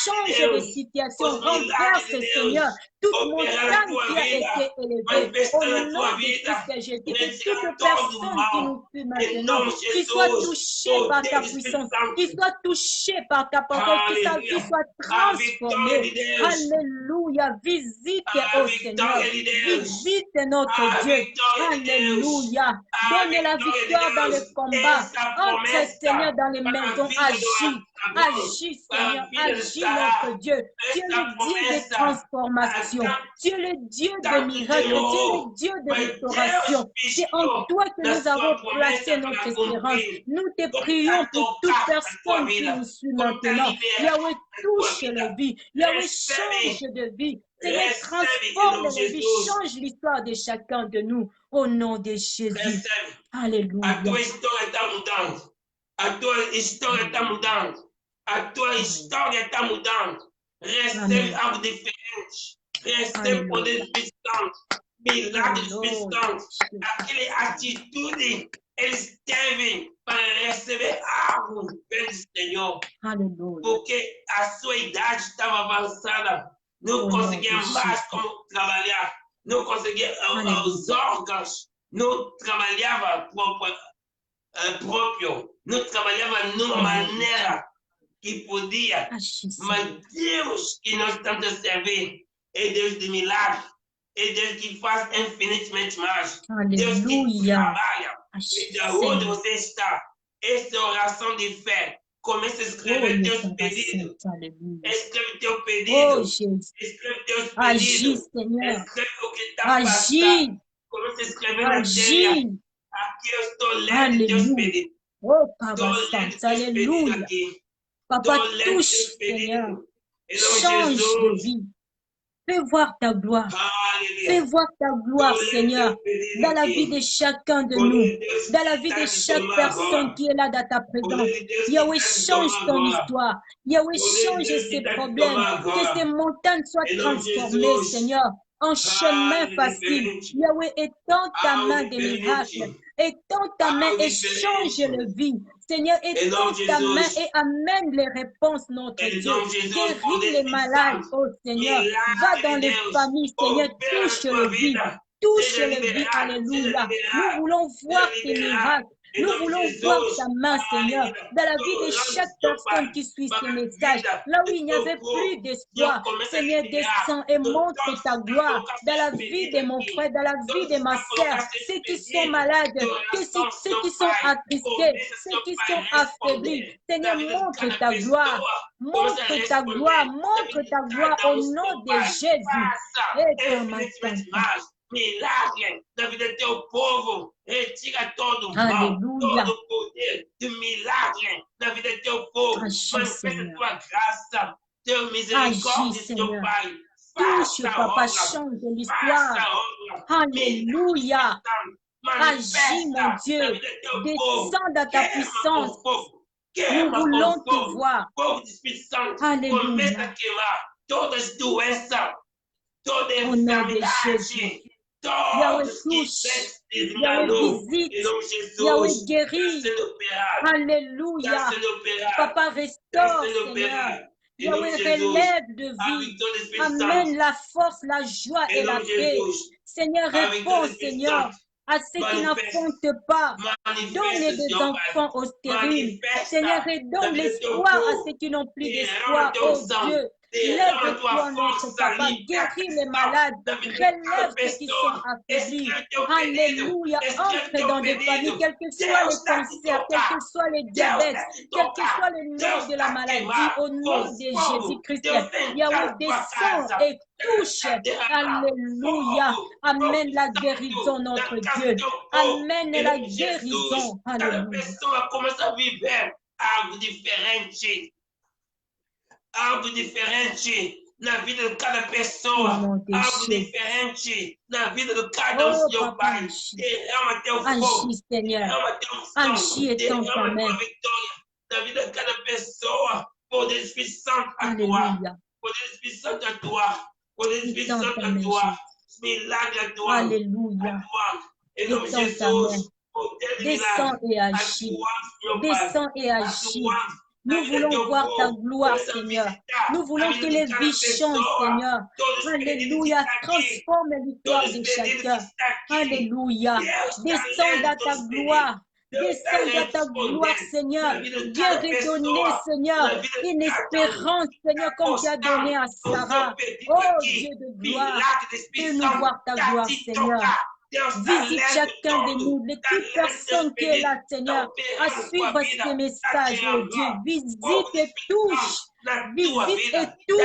[SPEAKER 2] change les situations, renverse, Seigneur, toute montagne qui a été élevée, au nom de Christ Jésus, que toute personne qui nous suit maintenant, qui soit touchée par ta puissance, qui soit touchée par ta parole, qui soit transformée. Alléluia, visite, oh Seigneur, visite notre Dieu. Alléluia, donne la victoire dans le combat, entre Seigneur dans les maisons, agis. Agis, Seigneur, agis notre Dieu. Tu es le Dieu de transformation. Tu es le Dieu de miracles. Tu es le Dieu de restauration. C'est en toi que nous avons placé notre espérance. Nous te prions pour toute personne qui nous suit maintenant. Yahweh, touche la vie. Yahweh, change de vie. Seigneur, transforme la vie. Change l'histoire de chacun de nous. Au nom de Jésus. Alléluia.
[SPEAKER 1] A tua história está mudando. A tua história está mudando. Recebe algo diferente. Recebe poder do Espírito Santo. Milagre do Espírito Santo. Aquela atitude eles teve para receber algo pelo Senhor.
[SPEAKER 2] Aleluia.
[SPEAKER 1] Porque a sua idade estava avançada. Não conseguia mais como trabalhar. Não conseguia os órgãos. Não trabalhava próprio. Não trabalhava numa maneira que podia, mas Deus que nós estamos a servir é Deus de milagre, é Deus que faz infinitamente mais, Deus que trabalha, e da onde você está, essa oração de fé, comece a escrever teus pedidos, escreve teu pedido, escreve teus pedidos, escreve o que está passando, comece a escrever na telha, aqui eu estou lendo teus pedidos.
[SPEAKER 2] Oh, Papa Saint, alléluia. Papa, touche, Seigneur. Change de vie. Fais voir ta gloire. Fais voir ta gloire, Seigneur, dans la vie de chacun de nous, dans la vie de chaque personne qui est là dans ta présence. Yahweh, change ton histoire. Yahweh, change ces problèmes. Que ces montagnes soient transformées, Seigneur, en chemin facile. Yahweh, étends ta main des miracles. étends ta main et change le vie. Seigneur, étends ta main et amène les réponses, notre Dieu. Guéris les malades, oh Seigneur. Va dans les familles, Seigneur, touche le vie. Touche le vie, alléluia. Nous voulons voir tes miracles. Nous voulons voir ta main, Seigneur, dans la vie de chaque personne qui suit ce message. Là où il n'y avait plus d'espoir, Seigneur, descends et montre ta gloire dans la vie de mon frère, dans la vie de ma sœur, ceux qui sont malades, ceux qui sont attristés, ceux qui sont affaiblis. Seigneur, montre ta gloire. Montre ta gloire, au nom de Jésus. Et ton
[SPEAKER 1] milagre na vida do teu povo. Retira todo o mal, todo o poder de milagre na vida do teu povo. Manifesta tua graça, teu misericórdia, teu Pai.
[SPEAKER 2] Touche, papa, change l'histoire. Alléluia. Agis, mon Dieu. Descends dans ta puissance. Nous voulons te voir. Alléluia.
[SPEAKER 1] Todas as doenças, toda
[SPEAKER 2] au nom de Jésus. Yahweh touche, Yahweh visite, Yahweh guérit. Alléluia. Papa restaure, Seigneur. Yahweh relève de vie. Amène la force, la joie et la paix. Seigneur, réponds, Seigneur, à ceux qui n'affrontent pas. Donne des enfants aux stériles. Seigneur, redonne l'espoir à ceux qui n'ont plus d'espoir. Oh Dieu. Lève-toi, notre papa, guéris les malades, relève ceux qui sont affaiblis. Alléluia, entre dans des familles, quel que soit le cancer, quel que soit le diabète, quel que soit le nom de la maladie, au nom de Jésus-Christ. Yahweh descend et touche. Alléluia. Amène la guérison, notre Dieu. Amène la guérison. Alléluia.
[SPEAKER 1] Algo diferente na vida de cada pessoa, algo diferente na vida de cada um, Senhor Pai. Derrama teu fogo, derrama teu unção, derrama tua vitória na vida de cada pessoa. Poder Espírito Santo atuar, poder Espírito Santo atuar, poder Espírito Santo atuar, milagre atuar, atuar. Em nome de Jesus, poder de milagre,
[SPEAKER 2] descends et agis. Nous voulons voir ta gloire, Seigneur. Nous voulons que les vies changent, Seigneur. Alléluia. Transforme l'histoire de chacun. Alléluia. Descends dans ta gloire. Descends dans ta gloire, Seigneur. Viens redonner, Seigneur, une espérance, Seigneur, comme tu as donné à Sarah. Oh Dieu de gloire, fais-nous voir ta gloire, Seigneur. Visite chacun de nous, de toute personne qui est là, Seigneur, à suivre ce message, oh Dieu. Visite et touche,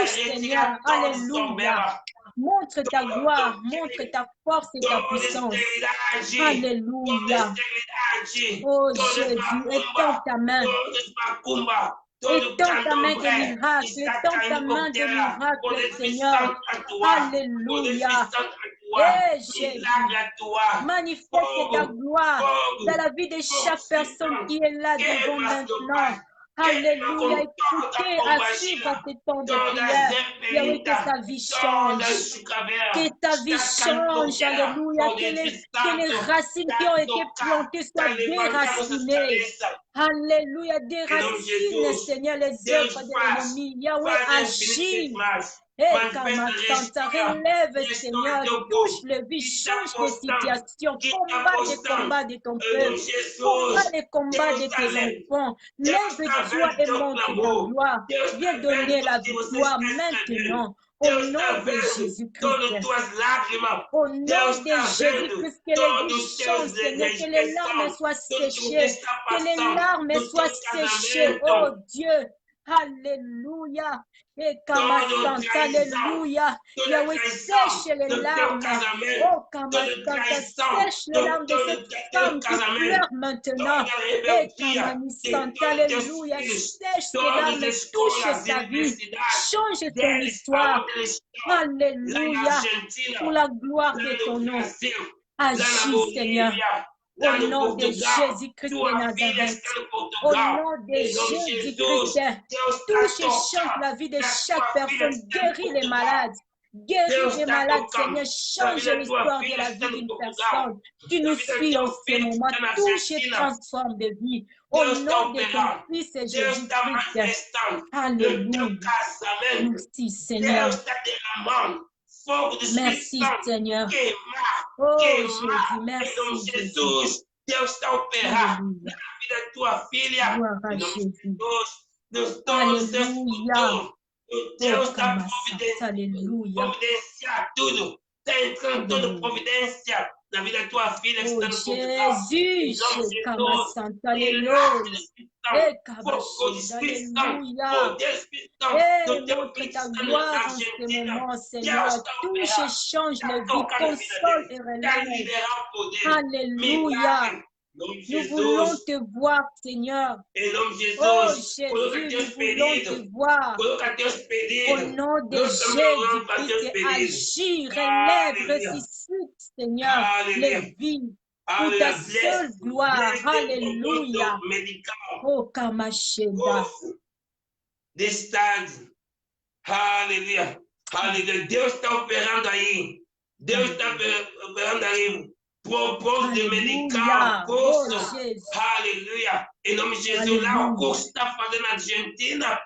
[SPEAKER 2] Seigneur. Alléluia. Montre ta gloire, montre ta force et ta puissance. Alléluia. Oh Jésus, étends ta main. Étends ta main de miracle, étends ta main de miracle, Seigneur. Alléluia. Et Jésus, manifeste ta gloire dans la vie de chaque personne qui est là devant maintenant. Alléluia, écoutez, à suivre ce temps de prière. Yahweh, que sa vie change. Que ta vie change, alléluia. Que les racines qui ont été plantées soient déracinées. Alléluia, déracine, Seigneur, les œuvres de l'ennemi. Yahweh, agit. Et Kamasanta, relève, Seigneur, touche le vie, change les situations, combat les combats de ton peuple, combat les combats de tes enfants. Lève-toi et montre ta gloire. Viens donner la victoire maintenant. Au nom de Jésus-Christ. Au nom de Jésus-Christ, que les vies changent, Seigneur, que les larmes soient séchées, que les larmes soient séchées, oh Dieu. Alléluia. Et Kamasanta, alléluia. Yahweh, sèche les larmes. Oh, Kamasanta, sèche les larmes de cette femme qui pleure maintenant. Et Kamasanta, alléluia. Sèche les larmes, touche sa vie. Change son histoire. Alléluia. Pour la gloire de ton nom. Agis, Seigneur. Au nom de Jésus-Christ de Nazareth. Au nom de Jésus-Christ. Touche et change la vie de chaque personne. Guéris les malades. Guéris des malades, Seigneur. Change l'histoire de la vie d'une personne qui nous suit en ce moment. Touche et transforme de vie. Au nom de ton Fils Jésus-Christ. Alléluia. Merci, Seigneur. Merci, Seigneur. Oh, Jésus, merci, Jésus.
[SPEAKER 1] Deus está operando na vida da tua filha. Deus está providenciar tudo. Está entrando toda providência na vida da tua filha que está no Portugal.
[SPEAKER 2] Jesus, aleluia. Montre ta gloire en ce moment, Seigneur. Touche et change les vies, console et relève. Alléluia. Nous voulons te voir, Seigneur. Oh Jésus, nous voulons te voir. Au nom de Jésus-Christ, agis, relève, ressuscite, Seigneur, les vies. Pour ta seule gloire. Alléluia. Oh, Kamashenda.
[SPEAKER 1] Aleluia. Aleluia. Deus está operando aí. Deus está operando aí. Propose de médicaments, curso. Aleluia. Em nome de Jesus, lá o curso está fazendo na Argentina.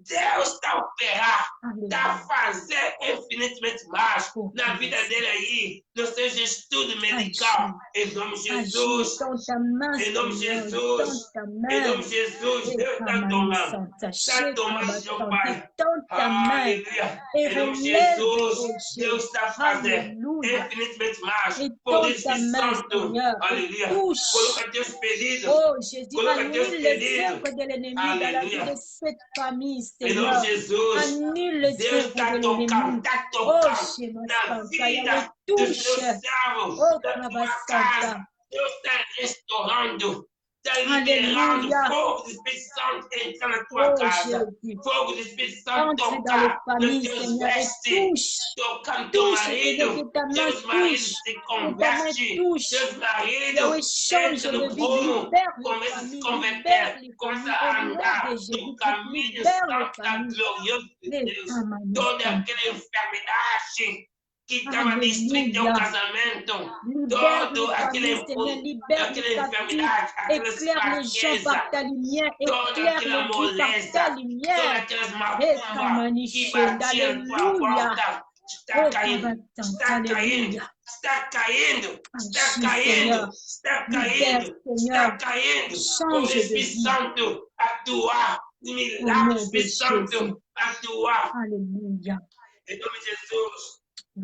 [SPEAKER 1] Deus está operando, está fazendo infinitamente mais na vida dele aí, no seu estudo medical. Em nome de Jesus, em nome de Jesus, em nome de Jesus, Deus está tomando seu Pai. Aleluia. Em nome de Jesus, Deus está fazendo infinitamente mais. Por isso, Santo, aleluia. Coloca Deus pedido. Coloca Deus pedido. Aleluia. Em nome de Jesus, Deus está tocando na vida dos teus servos, da tua casa. Deus está restaurando, está liberando fogo do Espírito Santo entrar na tua casa. Fogo do Espírito Santo tocar nos teus vestes, tocando teu marido. Teus maridos se convertem, teus maridos entram no rumo, começam a se converter, começam a andar no caminho santo e glorioso de Deus. Toda aquela enfermidade que estava destruindo teu casamento, toda aquela enfermidade, aquelas fraquezas, toda aquela moleza, todas aquelas macumbas que batiam tua porta, está caindo, está caindo, está caindo, está caindo, está caindo, está caindo. O Espírito Santo atuar, o milagre do Espírito Santo atuar.
[SPEAKER 2] Aleluia.
[SPEAKER 1] Em nome de Jesus.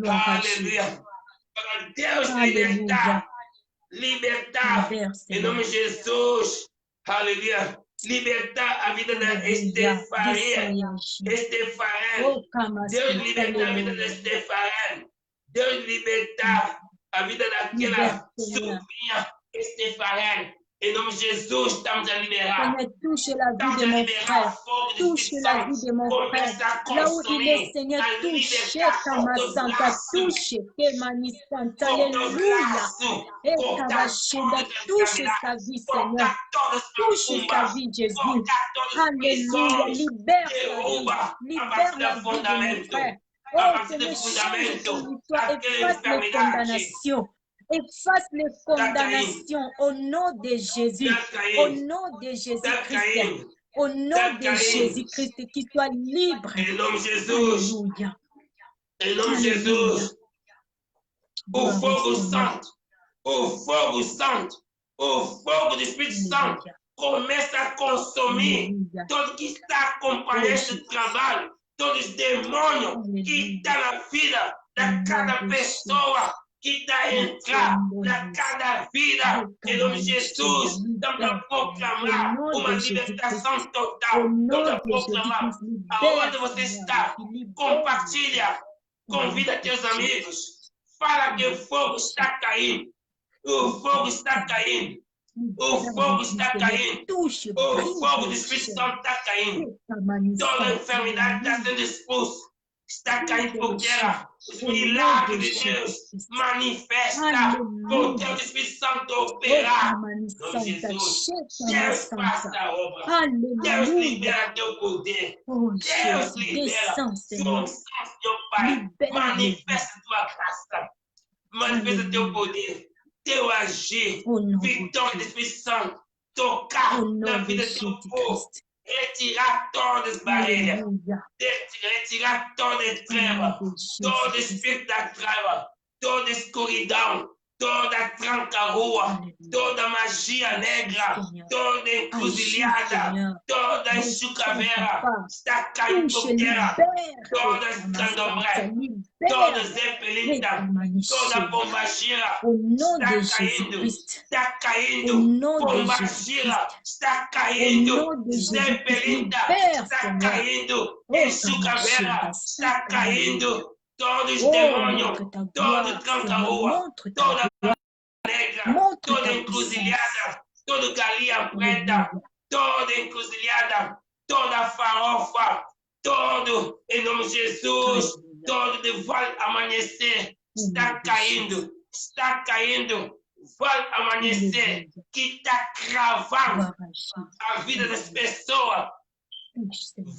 [SPEAKER 1] Aleluia. Para Deus libertar. Libertar. Em nome de Jesus. Aleluia. Libertar a vida da Estefaria. Deus libertar a vida da Estefaria. Deus libertar a vida daquela sobrinha Estefaria. Em nome de Jesus, estamos a liberar.
[SPEAKER 2] Touche la vie de mon frère. Touche la vie de mon frère. Là où il est, Seigneur, touche Kamasanta, touche Kemani Santa. Alléluia. Et Kabashenda, touche sa vie, Seigneur. Touche sa vie, Jésus. Alléluia. Libère la vie de mon frère. Oh, Seigneur, change ton histoire, efface les condamnations. Efface les condamnations au nom de Jésus, au nom de Jésus-Christ, au nom de Jésus-Christ, qu'il soit libre.
[SPEAKER 1] Alléluia. Em nome de Jesus, o fogo santo, o fogo santo, o fogo do Espírito Santo começa a consumir tudo que está acompanhando esse trabalho, todos os demônios que estão na vida de cada pessoa. Que está entrando na cada vida, em nome de Jesus, estamos a proclamar uma libertação total, estamos a proclamar aonde você está, compartilha, convida teus amigos, fala que o fogo está caindo, o fogo está caindo, o fogo está caindo, o fogo do Espírito Santo está caindo, toda enfermidade está sendo expulsa, Stacaim por terra, os milagres de Deus manifesta, poder do Espírito Santo operar. No Jesus, Deus passa a obra. Deus libera teu poder. Deus libera tua unção, teu Pai. Manifesta tua graça. Manifesta teu poder, teu agir, vitória do Espírito Santo. Tocar na vida do teu povo. Retirar todas as barreiras, retirar toda a treva, todo espírito da treva, toda escuridão, toda tranca-rua, toda magia negra, toda encruzilhada, toda enxucaveira, está caindo por terra, toda escandombré, toda zeppelina, toda bombagira, está caindo, bombagira, está caindo, zeppelina, está caindo, enxucaveira, está caindo. Todos os demônios, todo tranca-rua, toda negra, toda encruzilhada, toda galinha preta, toda encruzilhada, toda farofa, todo, em nome de Jesus, todo de vale amanhecer, está caindo, vale amanhecer, que está cravando a vida das pessoas,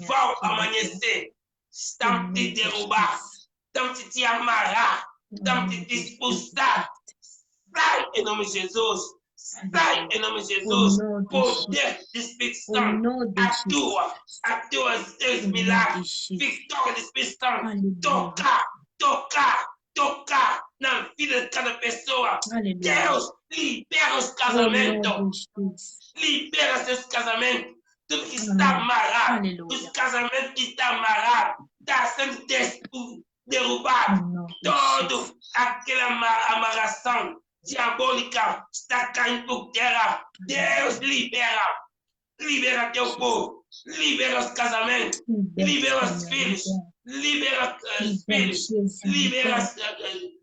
[SPEAKER 1] vale amanhecer, estão te derrubar. Estamos te amarrar, estamos te expulsar. Sai em nome de Jesus. Sai em nome de Jesus. Poder do Espírito Santo. Atua seus milagres. Vitória do Espírito Santo. Tocar na vida de cada pessoa. Deus, libera os casamentos. Libera seus casamentos. Tudo que está amarrado. Os casamentos que estão amarrados. Está sendo derrubado, toda aquela amarração diabólica está caindo por terra. Deus libera teu povo, libera os casamentos, libera os filhos, libera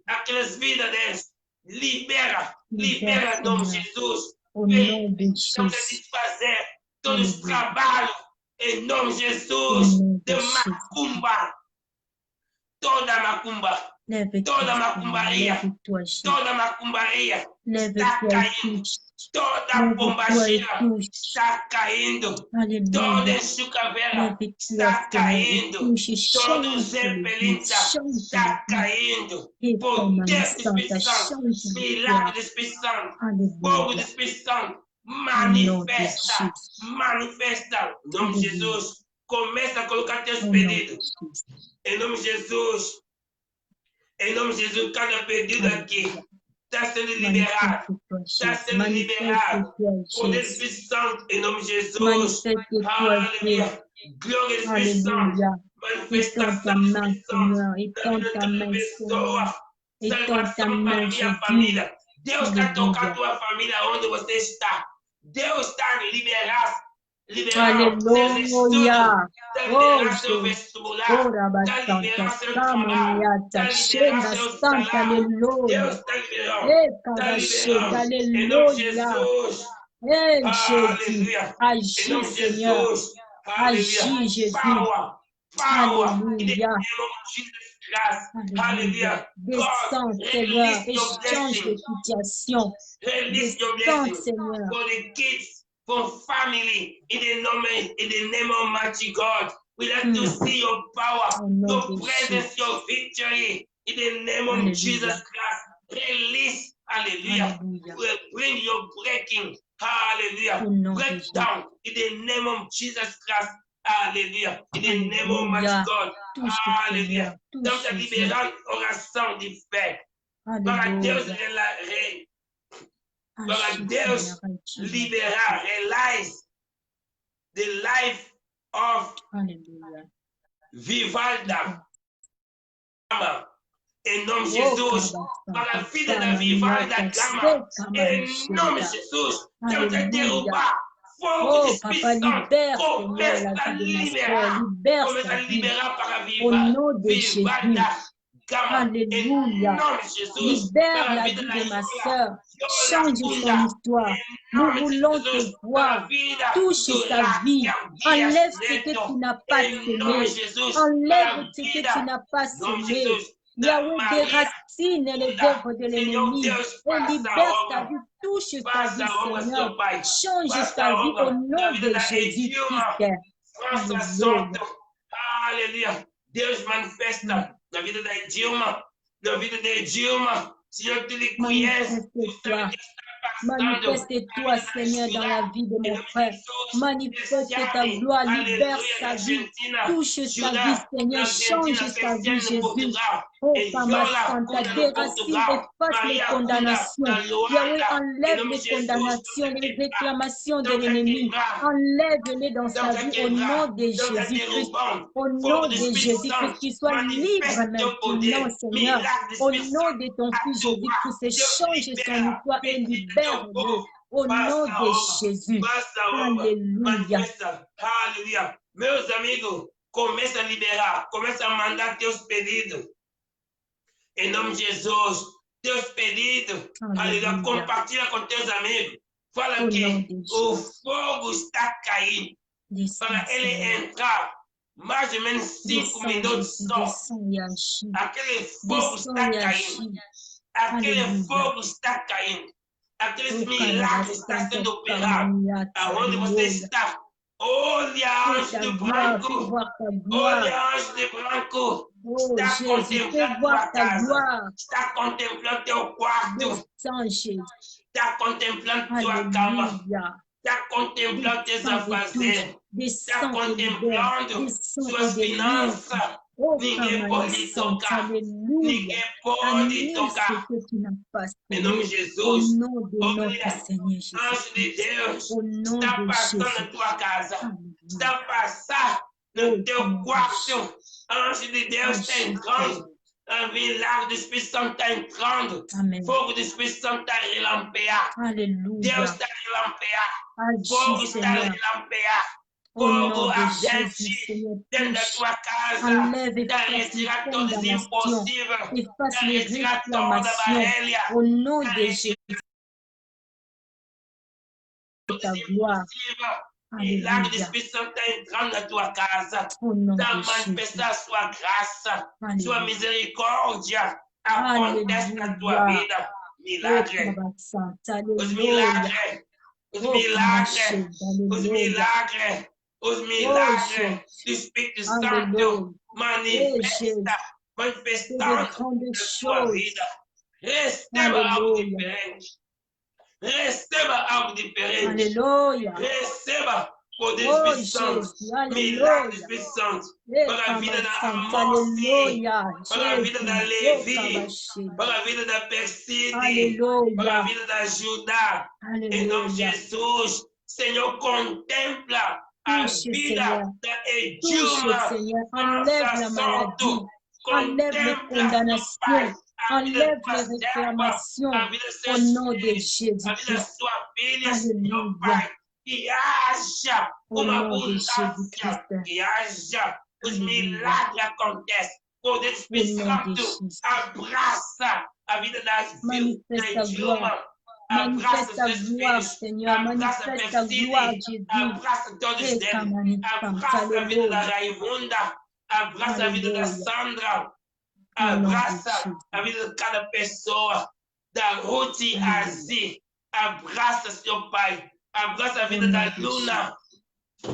[SPEAKER 1] aquelas vidas deles, libera em nome de Jesus. Vamos satisfazer todos os trabalhos em nome de Jesus, de macumba. Toda macumbaria está caindo, toda bombagira está caindo, toda enxucaveira está caindo, todo zeppelin está caindo, poder do Espírito Santo, milagre do Espírito Santo, fogo do Espírito Santo, manifesta, em nome de Jesus, começa a colocar teus pedidos. Em nome de Jesus, cada pedido aqui está sendo liberado. Poder do Espírito Santo, em nome de Jesus. Aleluia. Glória do Espírito Santo. Manifestação do Espírito Santo. Cada pessoa. Salvação para a minha família. Deus está tocando a tua família onde você está. Deus está liberando.
[SPEAKER 2] Aleluia.
[SPEAKER 1] Oh, seu vestibular,
[SPEAKER 2] Santa, aleluia. Aleluia. Agir, Senhor. Agir, Jesus. Aleluia.
[SPEAKER 1] Aleluia.
[SPEAKER 2] Descends, Seigneur, et change de situation. Descends, Seigneur.
[SPEAKER 1] For family, in the name of mighty God, we like to see your power, your presence, your victory, in the name of Jesus Christ. Release, hallelujah. Will bring your breaking, hallelujah. Break down in the name of Jesus Christ, hallelujah. In the name of mighty God, hallelujah. Dans ta libérante oração de fé, para Deus para Deus liberar, realize the life of Vivalda. Em nome de Jesus, para a vida da Vivalda Gama. Em nome de Jesus, Deus vai derrubar fogo do Espírito Santo. Começa a liberar para a Vivalda
[SPEAKER 2] Alléluia. Libère la vie de ma soeur. Change son histoire. Nous voulons te voir. Touche sa vie. Enlève ce que tu n'as pas semé. Enlève ce que tu n'as pas semé. Yahweh, déracine les œuvres de l'ennemi et libère sa vie. Touche sa vie, Seigneur. Change sa vie au nom de Jésus-Christ.
[SPEAKER 1] Alléluia. Deus manifesta na vida da Dilma, na vida de Dilma. Senhor, tu lhe conheces.
[SPEAKER 2] Manifeste-toi, Seigneur, dans la vie de mon frère. Manifeste ta gloire, libère sa vie, touche sa vie, Seigneur, change sa vie, Jésus. Oh, Pama Santa, déracine, efface les condamnations. Yahweh, enlève les condamnations, les réclamations de l'ennemi. Enlève-les dans sa vie au nom de Jésus-Christ. Au nom de Jésus-Christ, qu'il soit libre maintenant, Seigneur. Au nom de ton Fils Jésus-Christ, change son histoire et libère-le. Au nom de Jésus. Alléluia.
[SPEAKER 1] Alléluia. Meus amigos, começa a liberar, começa a mandar teus pedidos. Em nome de Jesus, teus pedidos, aleluia, compartilha com teus amigos. Fala que o fogo está caindo. Para ele entrar, mais ou menos 5 minutos só. Aquele fogo está caindo. Aquele fogo está caindo. Aqueles milagres estão sendo operados. Aonde você está? Olha, anjo de branco. Olha, anjo de branco. Está contemplando tua casa. Está contemplando teu quarto. Está contemplando tua cama. Está contemplando teus afazeres. Está contemplando suas finanças. Ninguém pode tocar. Ninguém pode tocar. Em nome de Jesus. Anjo de Deus está passando na tua casa. Está passando no teu quarto. Anjo de Deus está entrando. O milagre do Espírito Santo está entrando. Fogo do Espírito Santo está a relampear. Deus está a relampear. Fogo está a relampear. Fogo ardente dentro da tua casa, está a retirar todos os impossíveis, está a retirar toda a barreira.
[SPEAKER 2] Au nom de Jésus.
[SPEAKER 1] Milagre do Espírito Santo está entrando na tua casa, está a manifestar a sua graça, sua misericórdia acontece na tua vida. Milagre, os milagres, os milagres, os milagres. Os milagres do Espírito Santo manifestando na sua vida. Receba algo diferente. Receba algo diferente. Receba poder do Espírito Santo. Milagre do Espírito Santo. Para a vida da Amorci. Para a vida da Levi. Para a vida da Perside. Para a vida da Judá. Em nome de Jesus. Senhor, contempla a vida da Edilma,
[SPEAKER 2] enlève la maladie, enlève les condamnations, enlève les réclamations au nom de Jésus-Christ. Alléluia.
[SPEAKER 1] Que haja uma abundância, que haja os milagres acontecem. O poder do Espírito Santo abraça a vida da Edilma.
[SPEAKER 2] Manifeste ta gloire, Seigneur. Manifeste ta gloire, Jésus.
[SPEAKER 1] Abraça todos eles. Abraça a vida da Raivunda. Abraça a vida da Sandra. Abraça a vida de cada pessoa. Da Ruth Azi. Abraça, seu Pai. Abraça a vida da Luna.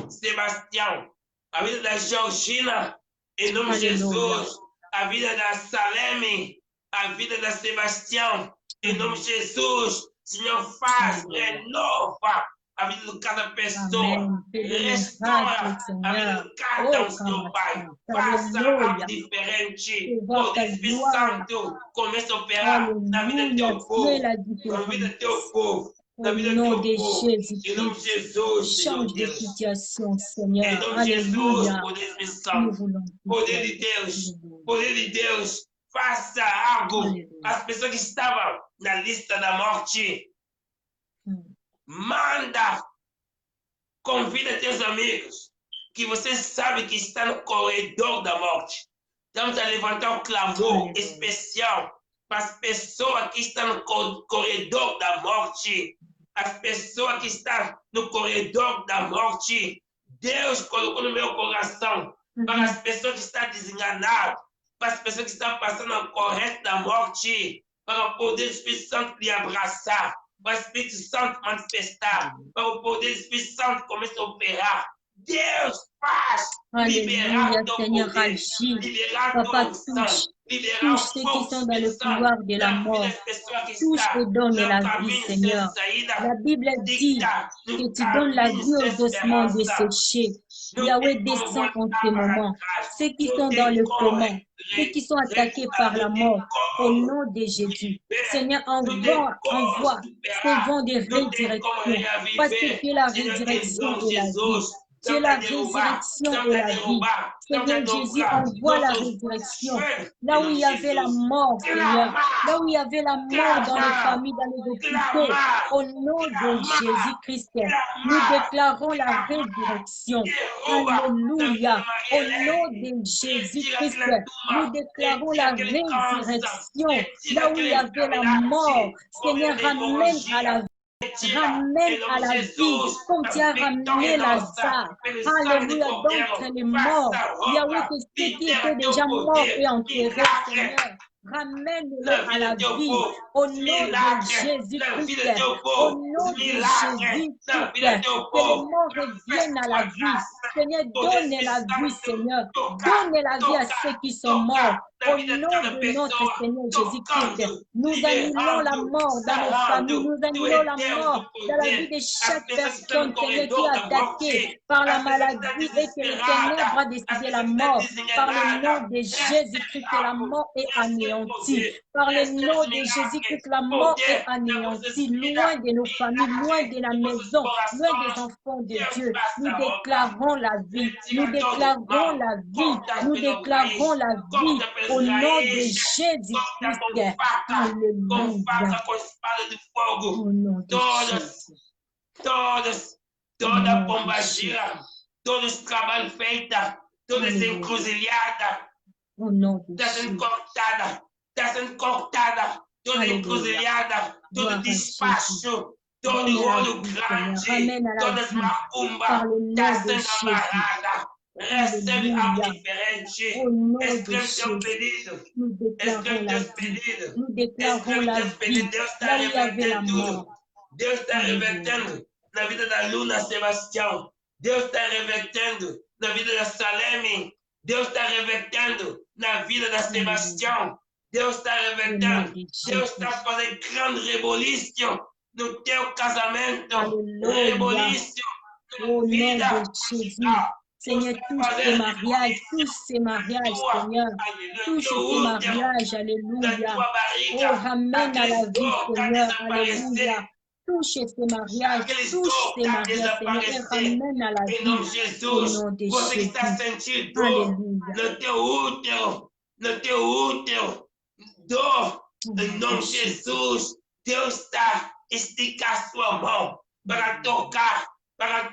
[SPEAKER 1] Sebastião. A vida da Georgina. Em nome de Jesus. A vida da Saleme. A vida da Sebastião. Em nome de Jesus. Senhor, faz, renova a vida de cada pessoa, restaura a vida de cada um, Senhor Pai. Faça algo diferente. O Espírito Santo começa a operar na vida do teu povo, na vida do teu povo.
[SPEAKER 2] Au nom de Jésus, change de situation, Seigneur. Alléluia. Nous voulons
[SPEAKER 1] poder de Deus, faça algo. As pessoas que estavam na lista da morte, manda, convida teus amigos, que você sabe que está no corredor da morte. Estamos a levantar um clamor especial para as pessoas que estão no corredor da morte. As pessoas que estão no corredor da morte. Deus colocou no meu coração para as pessoas que estão desenganadas, para as pessoas que estão passando a corrente da morte, para o poder do Espírito Santo lhe abraçar, para o Espírito Santo manifestar, para o poder do Espírito Santo começar a operar. Deus faz libérer ton
[SPEAKER 2] Seigneur,
[SPEAKER 1] poder,
[SPEAKER 2] agis.
[SPEAKER 1] libérer
[SPEAKER 2] Papa,
[SPEAKER 1] ton sang,
[SPEAKER 2] touche
[SPEAKER 1] libérer
[SPEAKER 2] ceux qui sont dans le couloir de la mort. Touche et donne la vie, Seigneur. La Bible dit que tu donnes la vie aux ossements desséchés. Yahweh descend en ce moment. Ceux qui sont dans le coma, ceux qui sont attaqués par la mort, au nom de Jésus. Seigneur, envoie ce vent de résurrection, parce que tu es la résurrection et la vie. Tu es la résurrection et la vie. Seigneur Jésus, envoie la résurrection. Là où il y avait la mort, Seigneur. Là où il y avait la mort dans les familles, dans les hôpitaux. Au nom de Jésus-Christ, nous déclarons la résurrection. Alléluia. Au nom de Jésus-Christ, nous déclarons la résurrection. Là où il y avait la mort, Seigneur, ramène à la vie. Ramène à la vie, comme tu as ramené Lazare. Alléluia, donc les morts. Yahweh, que ceux qui étaient déjà morts et enterrés, Seigneur, ramène-les à la vie. Au nom de Jésus-Christ. Au nom de Jésus-Christ. Que les morts reviennent à la vie. Seigneur, donne la vie, Seigneur. Donne la vie à ceux qui sont morts. Au nom de notre Seigneur Jésus-Christ, nous annulons la mort dans nos familles, nous annulons la mort dans la vie de chaque personne, Seigneur, qui est attaquée par la maladie et que le ténèbre a décidé la mort. Par le nom de Jésus-Christ, la mort est anéantie. Par le nom de Jésus-Christ, la mort est anéantie. Loin de nos familles, loin de la maison, loin des enfants de Dieu. Nous déclarons la vie. Nous déclarons la vie. Nous déclarons la vie. Au nom de Jésus-Christ. Alléluia. Au nom de Jésus.
[SPEAKER 1] Toda bombageira, todo esse trabalho feito, toda essa encruzilhada, está sendo cortada, toda encruzilhada, todo despacho, todo olho grande, todas as macumbas, está sendo amarrada. Recebe algo diferente. Escreve teu pedido. Escreve teus pedidos. Escreve teus pedidos. Deus está revertendo tudo. Deus está revertendo na vida da Luna Sebastião. Deus está revertendo na vida da Saleme. Deus está revertendo na vida da Sebastião. Deus está revertendo. Deus está fazendo grande reboliço no teu casamento. Reboliço na vida.
[SPEAKER 2] Seigneur, touche ces mariages, Seigneur. Touche ces mariages, alléluia. Oh, ramène à la vie, Seigneur, alléluia. Touche ces mariages, Seigneur, et ramène à la vie. Au nom de Jésus, alléluia.
[SPEAKER 1] No teu útero, dor, em nome de Jesus, Deus está esticando a sua mão para tocar, para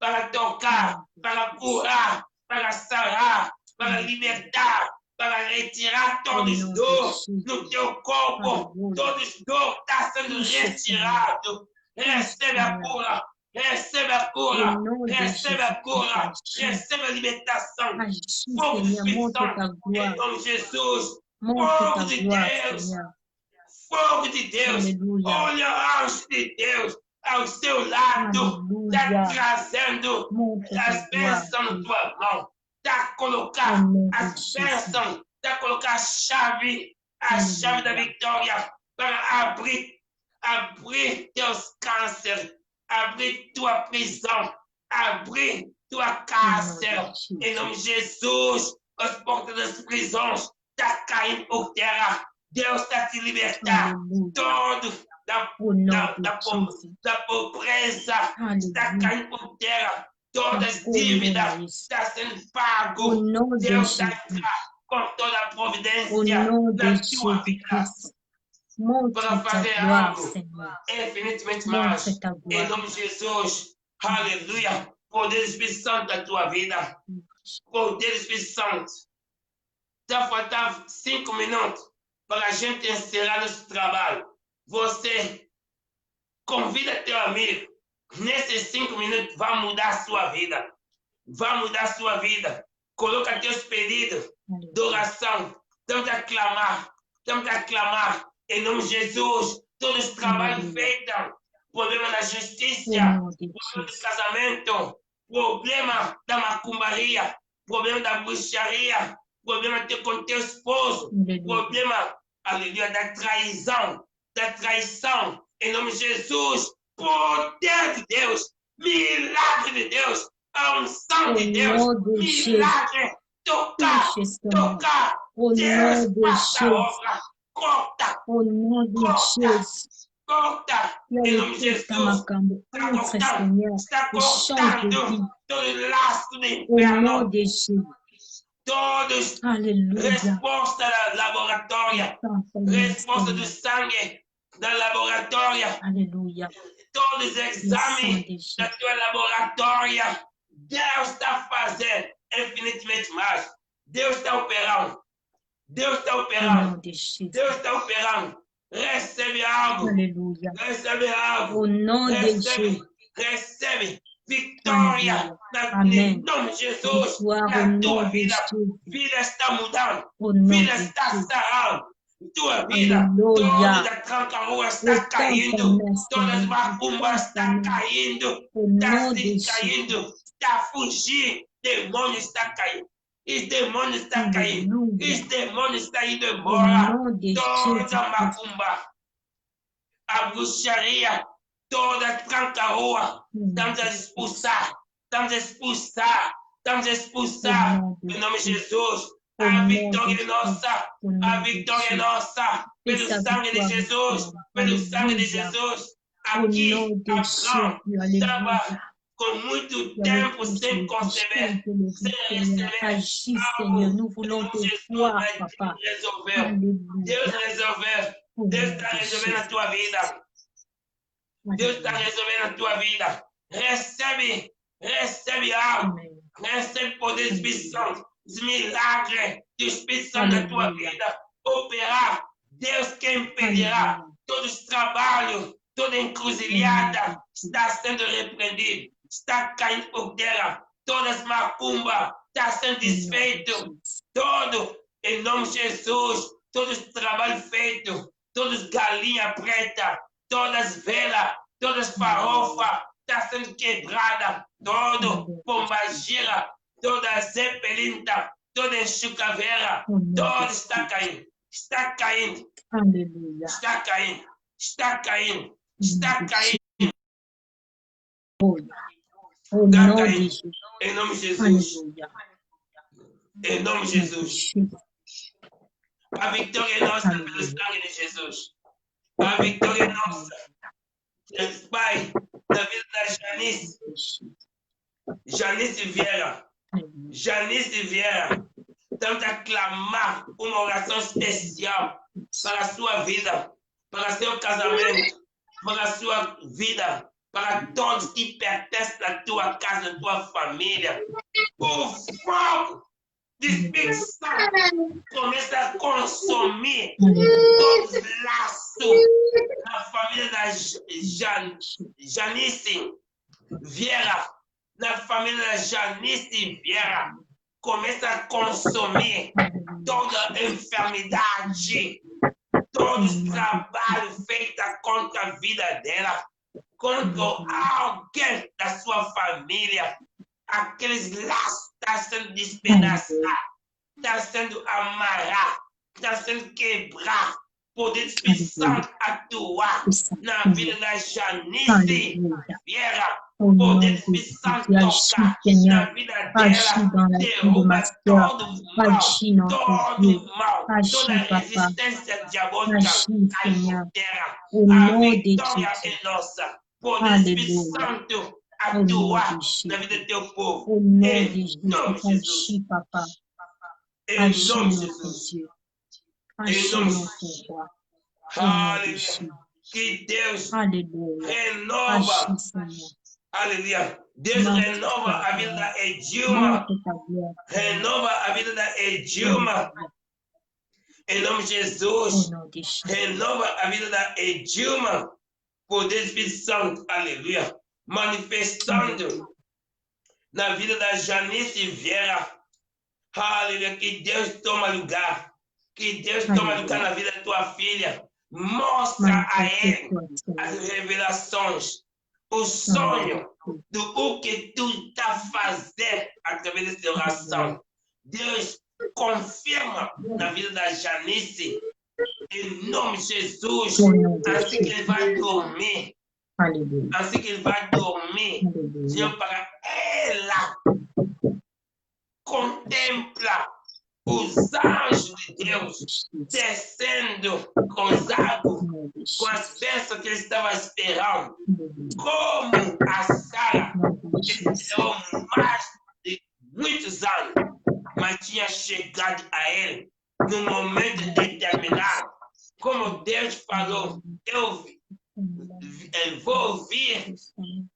[SPEAKER 1] para curar, para sarar, para libertar, para retirar todos os dores no teu corpo. Todos os dores estão sendo retirados. Recebe a cura. Recebe a cura, recebe a cura, recebe a libertação. Fogo espiritual, em nome de Jesus. Fogo de Deus, fogo de Deus. Olha a anjo de Deus ao seu lado, está trazendo as bênçãos na tua mão, está colocando as bênçãos, está colocando a chave da vitória para abrir teus cânceres, abrir tua prisão, abrir tua cárcere. Em nome de Jesus, as portas das prisões estão caindo por terra. Deus está te libertando. Todo da pobreza está caindo por terra. Todas as dívidas estão sendo pagas. Deus está com toda a providência na tua vida. Para fazer algo infinitamente mais. Em nome de Jesus. Aleluia. Poder do Espírito Santo da tua vida. Poder do Espírito Santo. Já faltava 5 minutos para a gente encerrar nosso trabalho. Você convida teu amigo. Nesses 5 minutos vai mudar a sua vida. Vai mudar a sua vida. Coloca teus pedidos de oração. Estamos a clamar. Estamos a clamar. Em nome de Jesus. Todos os trabalhos feitos. Problema da justiça. Problema do casamento. Problema da macumbaria. Problema da bruxaria. Problema com teu esposo. Problema, aleluia, da traição. Em nome de Jesus. Poder de Deus. Milagre de Deus. A unção de Deus. Milagre. Tocar. Deus faça a obra. Corta. Corta. Em nome de Jesus. Está cortando todo laço do inferno. Todos. Resposta da laboratória. Resposta do sangue da laboratória.
[SPEAKER 2] Aleluia.
[SPEAKER 1] Todos os exames da tua laboratória. Deus está fazendo infinitamente mais. Deus está operando. Deus está operando. Deus está operando. Recebe algo.
[SPEAKER 2] Aleluia.
[SPEAKER 1] Recebe algo.
[SPEAKER 2] Au nom de Jésus.
[SPEAKER 1] Recebe vitória. Em nome de Jesus. Na tua vida. Vida está mudando. Vida está sarando. Tua vida. Toda a tranca-rua está caindo. Todas as macumbas estão caindo. Está se caindo. Está fugindo. Demônio está caindo. Os demônios estão caindo. Os demônios estão indo embora. Toda a macumba, a bruxaria, toda a tranca-rua, estamos a expulsar. Estamos a expulsar. Estamos a expulsar. Em nome de Jesus. A vitória é nossa. A vitória é nossa. Pelo sangue de Jesus. Pelo sangue de Jesus. Aqui, Abraão estava com muito tempo sem conceber, sem receber.
[SPEAKER 2] Agis, Seigneur, nous voulons te voir, Papa.
[SPEAKER 1] Deus resolveu. Deus está resolvendo a tua vida. Deus está resolvendo a tua vida. Recebe algo. Recebe poder do Espírito Santo. Os milagres do Espírito Santo na tua vida. Operar. Deus que impedirá todos os trabalhos, toda encruzilhada está sendo repreendido. Está caindo por terra, todas as macumbas estão sendo desfeitas, todo, em nome de Jesus, todos os trabalhos feitos, todas as galinhas pretas, todas as velas, todas as farofas estão sendo quebradas, todo, pombagira, toda a zepelinta, toda a chucaveira, todo está caindo, está caindo, está caindo, está caindo, está caindo.
[SPEAKER 2] Au nom de Jésus.
[SPEAKER 1] Em nome de Jesus. Em nome de Jesus. A vitória é nossa pelo sangue de Jesus. A vitória é nossa. Pai, na vida da Janice. Janice Vieira. Janice Vieira. Estamos a clamar uma oração especial para a sua vida, para seu casamento, para a sua vida, para todos que pertencem à tua casa, à tua família. O fogo do Espírito Santo começa a consumir todos os laços da família da Janice Vieira, na família da Janice Vieira. Começa a consumir toda a enfermidade, todo o trabalho feito contra a vida dela, contra alguém da sua família. Aqueles laços estão sendo despedaçados, estão sendo amarrados, estão sendo quebrados. Poder do Espírito Santo atuar na vida da Janice Vieira. Poder do Espírito Santo tocar na vida dela. Derruba todo mal, toda resistência diabólica cai por terra. A vitória é nossa. Poder do Espírito Santo atuar na vida do teu povo. Em nome de Jesus. Em nome de Jesus. Em nome de Jesus. Aleluia. Que Deus renova. Aleluia. Deus renova a vida da Edilma. Renova a vida da Edilma. Em nome de Jesus. Renova a vida da Edilma. Poder do Espírito Santo. Aleluia. Manifestando na vida da Janice Vieira. Aleluia. Que Deus toma lugar. Que Deus toma lugar na vida da tua filha. Mostra a ele as revelações, o sonho do que tu está fazendo através dessa oração. Deus confirma na vida da Janice, em nome de Jesus, assim que ele vai dormir. Assim que ele vai dormir, Senhor, para ela contempla os anjos de Deus descendo com os águas, com as bênçãos que ele estava esperando, como a Sara, que esperou mais de muitos anos, mas tinha chegado a ele no momento determinado. Como Deus falou, eu vou ouvir,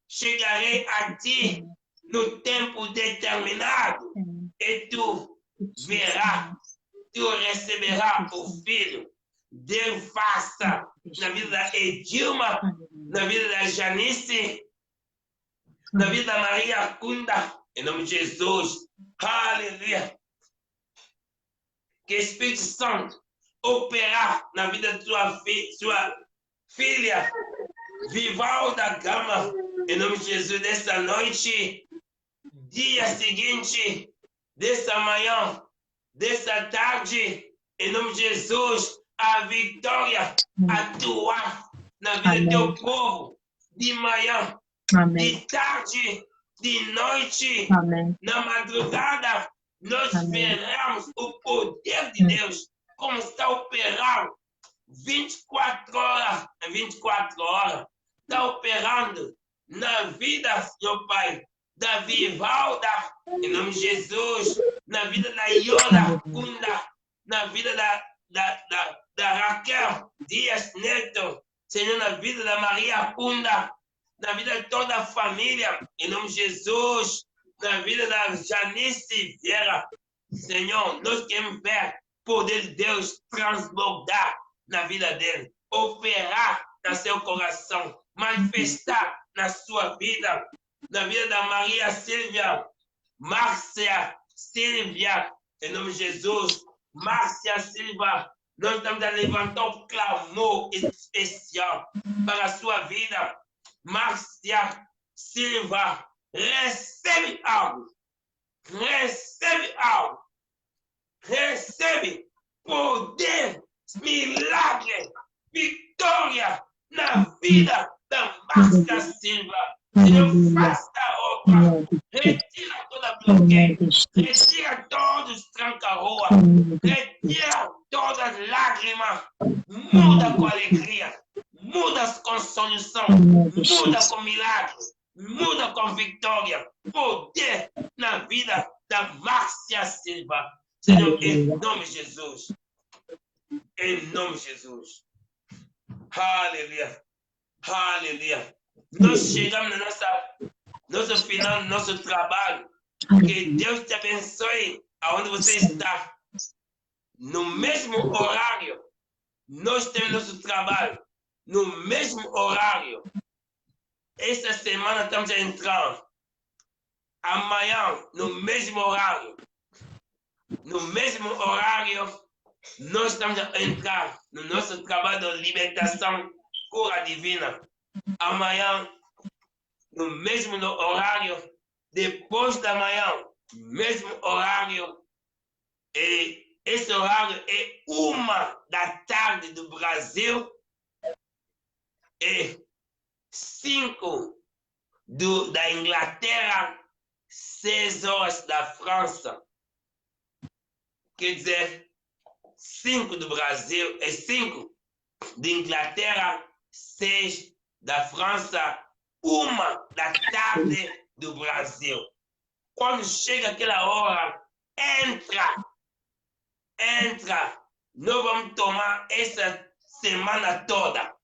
[SPEAKER 1] chegarei a ti no tempo determinado, e tu verás, tu receberás o filho. Deus faça na vida da Edilma, na vida da Janice, na vida da Maria Kunda, em nome de Jesus. Aleluia. Que o Espírito Santo operar na vida da sua filha, Vivalda Gama, em nome de Jesus, dessa noite, dia seguinte, dessa manhã, dessa tarde, em nome de Jesus, a vitória atuar na vida do teu povo, de manhã, de tarde, de noite, na madrugada, nós veremos o poder de Deus, como está operando 24 horas, está operando na vida, Senhor Pai, da Vivalda, em nome de Jesus, na vida da Yola Kunda, na vida da Raquel Dias Neto, Senhor, na vida da Maria Kunda, na vida de toda a família, em nome de Jesus, na vida da Janice Vieira, Senhor, nós queremos ver o poder de Deus transbordar na vida dele, operar no seu coração, manifestar na sua vida, na vida da Maria Silvia, Márcia Silvia, em nome de Jesus, Márcia Silva, nós estamos a levantar um clamor especial para a sua vida. Márcia Silva, recebe algo, recebe poder, milagre, vitória na vida da Márcia Silva. Senhor, faça a obra, retira toda bloqueio, retira todos os tranca-rua, retira todas as lágrimas, muda com alegria, muda com solução, muda com milagre, muda com vitória, poder na vida da Márcia Silva. Senhor, em nome de Jesus. Em nome de Jesus. Aleluia. Aleluia. Nós chegamos na nosso final, no nosso trabalho. Que Deus te abençoe aonde você está. No mesmo horário, nós temos nosso trabalho. No mesmo horário. Esta semana estamos a entrar. Amanhã, no mesmo horário. No mesmo horário, nós estamos a entrar no nosso trabalho de libertação, cura divina. Amanhã, no mesmo horário, depois da manhã, mesmo horário, e esse horário é 1h do Brasil e 5 da Inglaterra, 6 horas da França. Quer dizer, 5 do Brasil e 5 da Inglaterra, 6 da França, 1h do Brasil. Quando chega aquela hora, entra. Nós vamos tomar essa semana toda.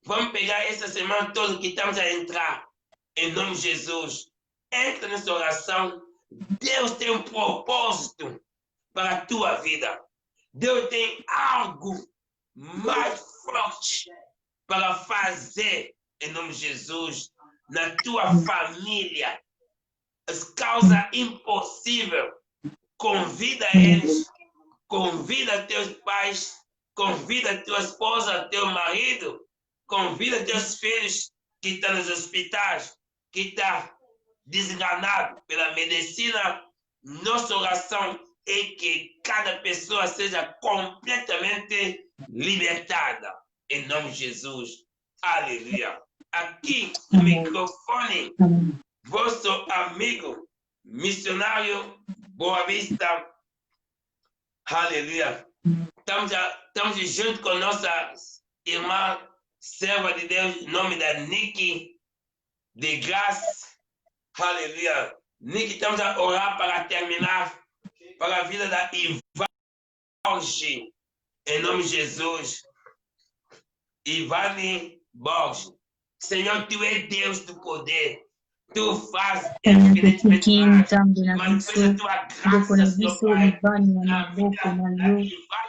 [SPEAKER 1] Vamos pegar essa semana toda que estamos a entrar. Em nome de Jesus. entra nessa oração, Deus tem um propósito para a tua vida. Deus tem algo mais forte para fazer, em nome de Jesus, na tua família. As causas impossíveis, convida eles, convida teus pais, convida tua esposa, teu marido, convida teus filhos que estão nos hospitais, que estão desenganados pela medicina. Nossa oração é que cada pessoa seja completamente libertada, em nome de Jesus. Aleluia. Aqui no microfone, vosso amigo missionário Boa Vista. Aleluia. Estamos junto com nossa irmã, serva de Deus, em nome da Nicky de Graça. Aleluia. Nicky, estamos a orar para terminar para a vida da Ivane, em nome de Jesus. Ivane Borges. Senhor, tu és Deus do poder. Tu fazes infinitamente mais. Manifesta tua graça sobre Pai.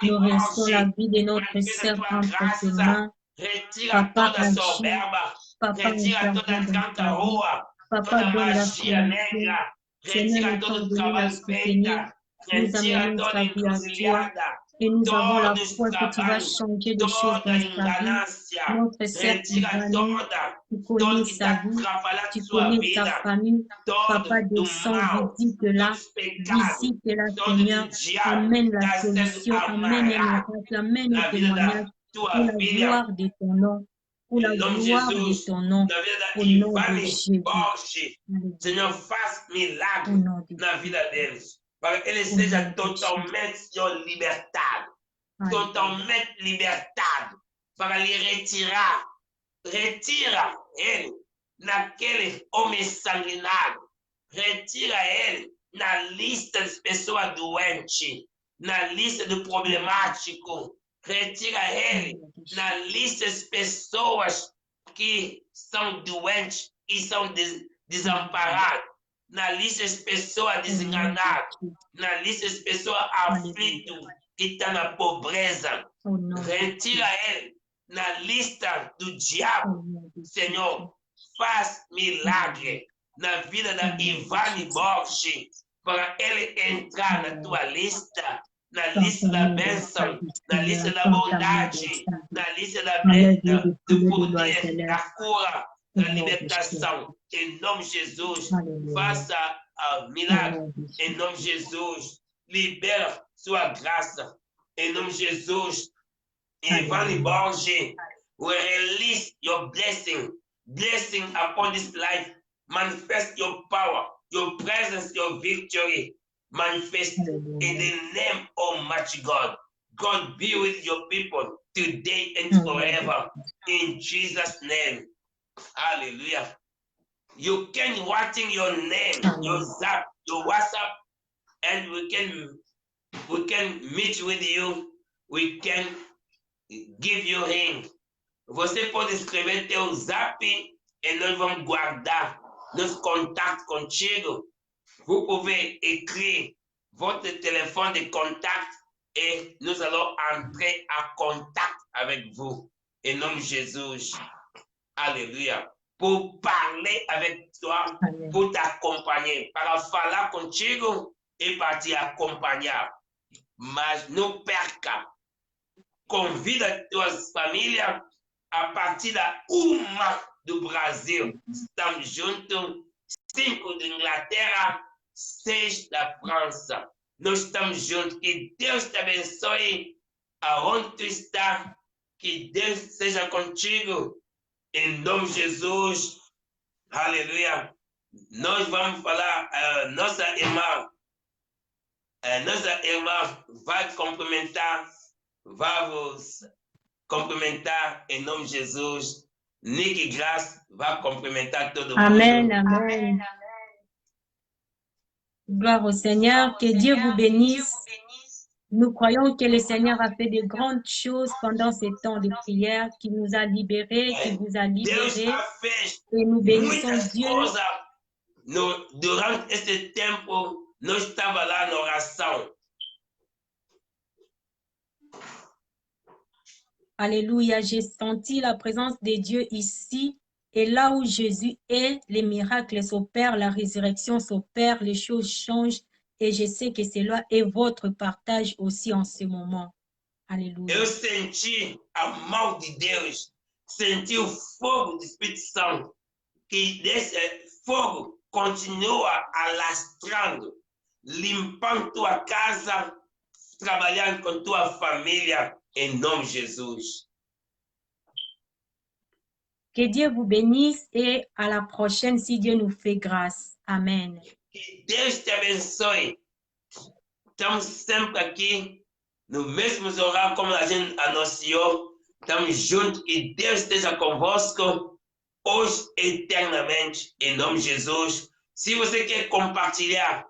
[SPEAKER 2] Nous restons la vie de notre sœur entre tes mains.
[SPEAKER 1] Retira toda soberba. Retira toda cantarrua.
[SPEAKER 2] Papa,
[SPEAKER 1] Toda
[SPEAKER 2] donne la
[SPEAKER 1] magia negra.
[SPEAKER 2] Seigneur,
[SPEAKER 1] Retira
[SPEAKER 2] le temps
[SPEAKER 1] todo
[SPEAKER 2] de nous
[SPEAKER 1] trabalho
[SPEAKER 2] la soutenir. Nous
[SPEAKER 1] Retira
[SPEAKER 2] amenons
[SPEAKER 1] toda
[SPEAKER 2] sa vie à toi.
[SPEAKER 1] encruzilhada.
[SPEAKER 2] Et nous avons la
[SPEAKER 1] Todo
[SPEAKER 2] foi que tu vas changer des choses
[SPEAKER 1] toda
[SPEAKER 2] dans sa vie.
[SPEAKER 1] enganância.
[SPEAKER 2] Notre sœur
[SPEAKER 1] Retira
[SPEAKER 2] Ivane,
[SPEAKER 1] toda.
[SPEAKER 2] tu
[SPEAKER 1] Todo
[SPEAKER 2] connais
[SPEAKER 1] que
[SPEAKER 2] sa
[SPEAKER 1] está
[SPEAKER 2] vie,
[SPEAKER 1] atrapalhando
[SPEAKER 2] tu
[SPEAKER 1] sua
[SPEAKER 2] connais sa
[SPEAKER 1] vida.
[SPEAKER 2] famille.
[SPEAKER 1] Todo
[SPEAKER 2] Papa,
[SPEAKER 1] do
[SPEAKER 2] descends,
[SPEAKER 1] mal.
[SPEAKER 2] visite-la,
[SPEAKER 1] Todo pecado.
[SPEAKER 2] visite-la,
[SPEAKER 1] Todo
[SPEAKER 2] Seigneur.
[SPEAKER 1] do diabo.
[SPEAKER 2] Amène la
[SPEAKER 1] Está sendo
[SPEAKER 2] solution, amène un
[SPEAKER 1] amarrado
[SPEAKER 2] miracle, amène
[SPEAKER 1] na
[SPEAKER 2] un
[SPEAKER 1] vida
[SPEAKER 2] témoignage
[SPEAKER 1] da
[SPEAKER 2] pour
[SPEAKER 1] tua
[SPEAKER 2] la
[SPEAKER 1] filha.
[SPEAKER 2] gloire de ton nom. Pour la
[SPEAKER 1] Em nome de
[SPEAKER 2] gloire de
[SPEAKER 1] Jesus.
[SPEAKER 2] ton nom.
[SPEAKER 1] Na vida da
[SPEAKER 2] Au nom de
[SPEAKER 1] Ivane
[SPEAKER 2] Jésus.
[SPEAKER 1] Borges. Senhor, faz
[SPEAKER 2] Au
[SPEAKER 1] milagre
[SPEAKER 2] nom de
[SPEAKER 1] na vida deles. Para que eles
[SPEAKER 2] Au nom
[SPEAKER 1] sejam
[SPEAKER 2] de
[SPEAKER 1] totalmente, Senhor, libertados. Totalmente libertados. Para lhe retirar. Retira ele naquele homem sanguinário. Retira ele na lista das pessoas doentes. Na lista do problemático. Retira ele na lista das pessoas que são doentes e são desamparadas. Na lista das pessoas desenganadas. Na lista das pessoas aflitas que estão na pobreza. Retira ele na lista do diabo. Senhor, faz milagre na vida da Ivane Borges para ele entrar na tua lista. Na lista da bênção, na lista da bondade, na lista da bênção, do poder, da cura, da libertação. Em nome de Jesus, faça milagre. Em nome de Jesus, libera sua graça. Em nome de Jesus, Ivane Borges, we release your blessing upon this life. Manifest your power, your presence, your victory. Manifest in the name of Almighty God. God be with your people today and forever. In Jesus' name. Hallelujah. You can writing your name, your Zap, your WhatsApp, and we can meet with you. We can give you him. Você pode escrever teu Zap e nós vamos guardar nos contatos contigo. Vous pouvez écrire votre téléphone de contact et nous allons entrer en contact avec vous. Au nom de Jésus. Alléluia. Pour parler avec toi, pour t'accompagner. Para falar contigo e para te acompanhar. Mas não perca. Convida tuas famílias a partir da 1 do Brasil. Estamos juntos. 5 da Inglaterra. 6 da França. Nós estamos juntos. Que Deus te abençoe aonde tu está. Que Deus seja contigo. Em nome de Jesus. Aleluia. Nós vamos falar. Nossa irmã vai cumprimentar. Vamos cumprimentar em nome de Jesus. Nicky Graça vai cumprimentar todo mundo.
[SPEAKER 2] Amen, amen. Gloire au Seigneur, que Dieu vous bénisse. Nous croyons que le Seigneur a fait de grandes choses pendant ces temps de prière, qu'il nous a libérés, qu'il vous a libérés. Et nous bénissons Dieu
[SPEAKER 1] durante esse tempo, nós estávamos lá na oração.
[SPEAKER 2] Alléluia, j'ai senti la présence de Dieu ici. Et là où Jésus est, les miracles s'opèrent, la résurrection s'opère, les choses changent. Et je sais que cela est votre partage aussi en ce moment. Alléluia.
[SPEAKER 1] Eu senti a mão de Deus, senti o fogo do Espírito Santo, que desse fogo continua alastrando, limpando tua casa, trabalhando com tua família, em nome de Jesus.
[SPEAKER 2] Que Dieu vous bénisse et à la prochaine si Dieu nous fait grâce. Amen.
[SPEAKER 1] Que Deus te abençoe. Estamos sempre aqui, no mesmo horário como a gente anunciou. Estamos juntos e Deus esteja convosco hoje eternamente, em nome de Jesus. Se você quer compartilhar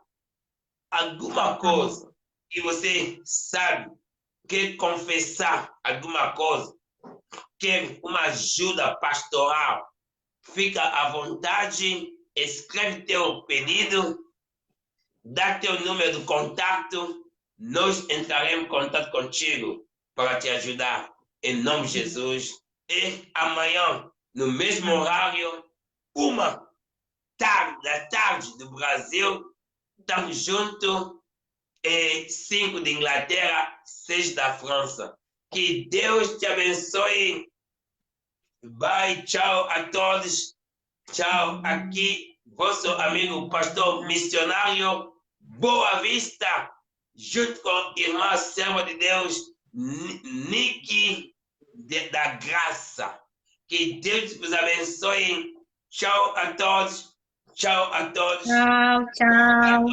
[SPEAKER 1] alguma coisa que você sabe, quer confessar alguma coisa, quer uma ajuda pastoral, fica à vontade, escreve teu pedido, dá teu número de contato, nós entraremos em contato contigo para te ajudar, em nome de Jesus. E amanhã, no mesmo horário, 1h da tarde do Brasil, estamos juntos, e 5 de Inglaterra, 6 da França. Que Deus te abençoe. Bye, tchau a todos. Tchau, aqui, vosso amigo pastor missionário Boa Vista, junto com a irmã serva de Deus, Nicky da Graça. Que Deus vos abençoe. Tchau a todos. Tchau a todos.
[SPEAKER 2] Tchau, tchau.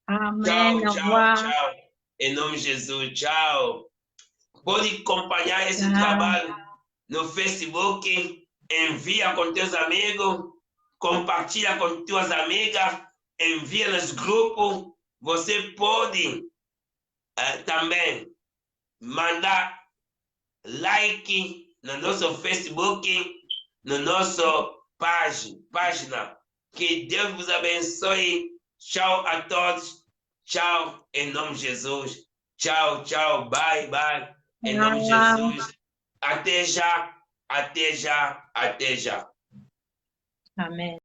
[SPEAKER 2] Amém.
[SPEAKER 1] Tchau. Em nome de Jesus, tchau. Pode acompanhar esse trabalho no Facebook, envia com teus amigos, compartilha com tuas amigas, envia nos grupos. Você pode também mandar like no nosso Facebook, no nosso página. Que Deus vos abençoe. Tchau a todos. Tchau, em nome de Jesus. Tchau, bye, em nome de Jesus. Até já.
[SPEAKER 2] Amen.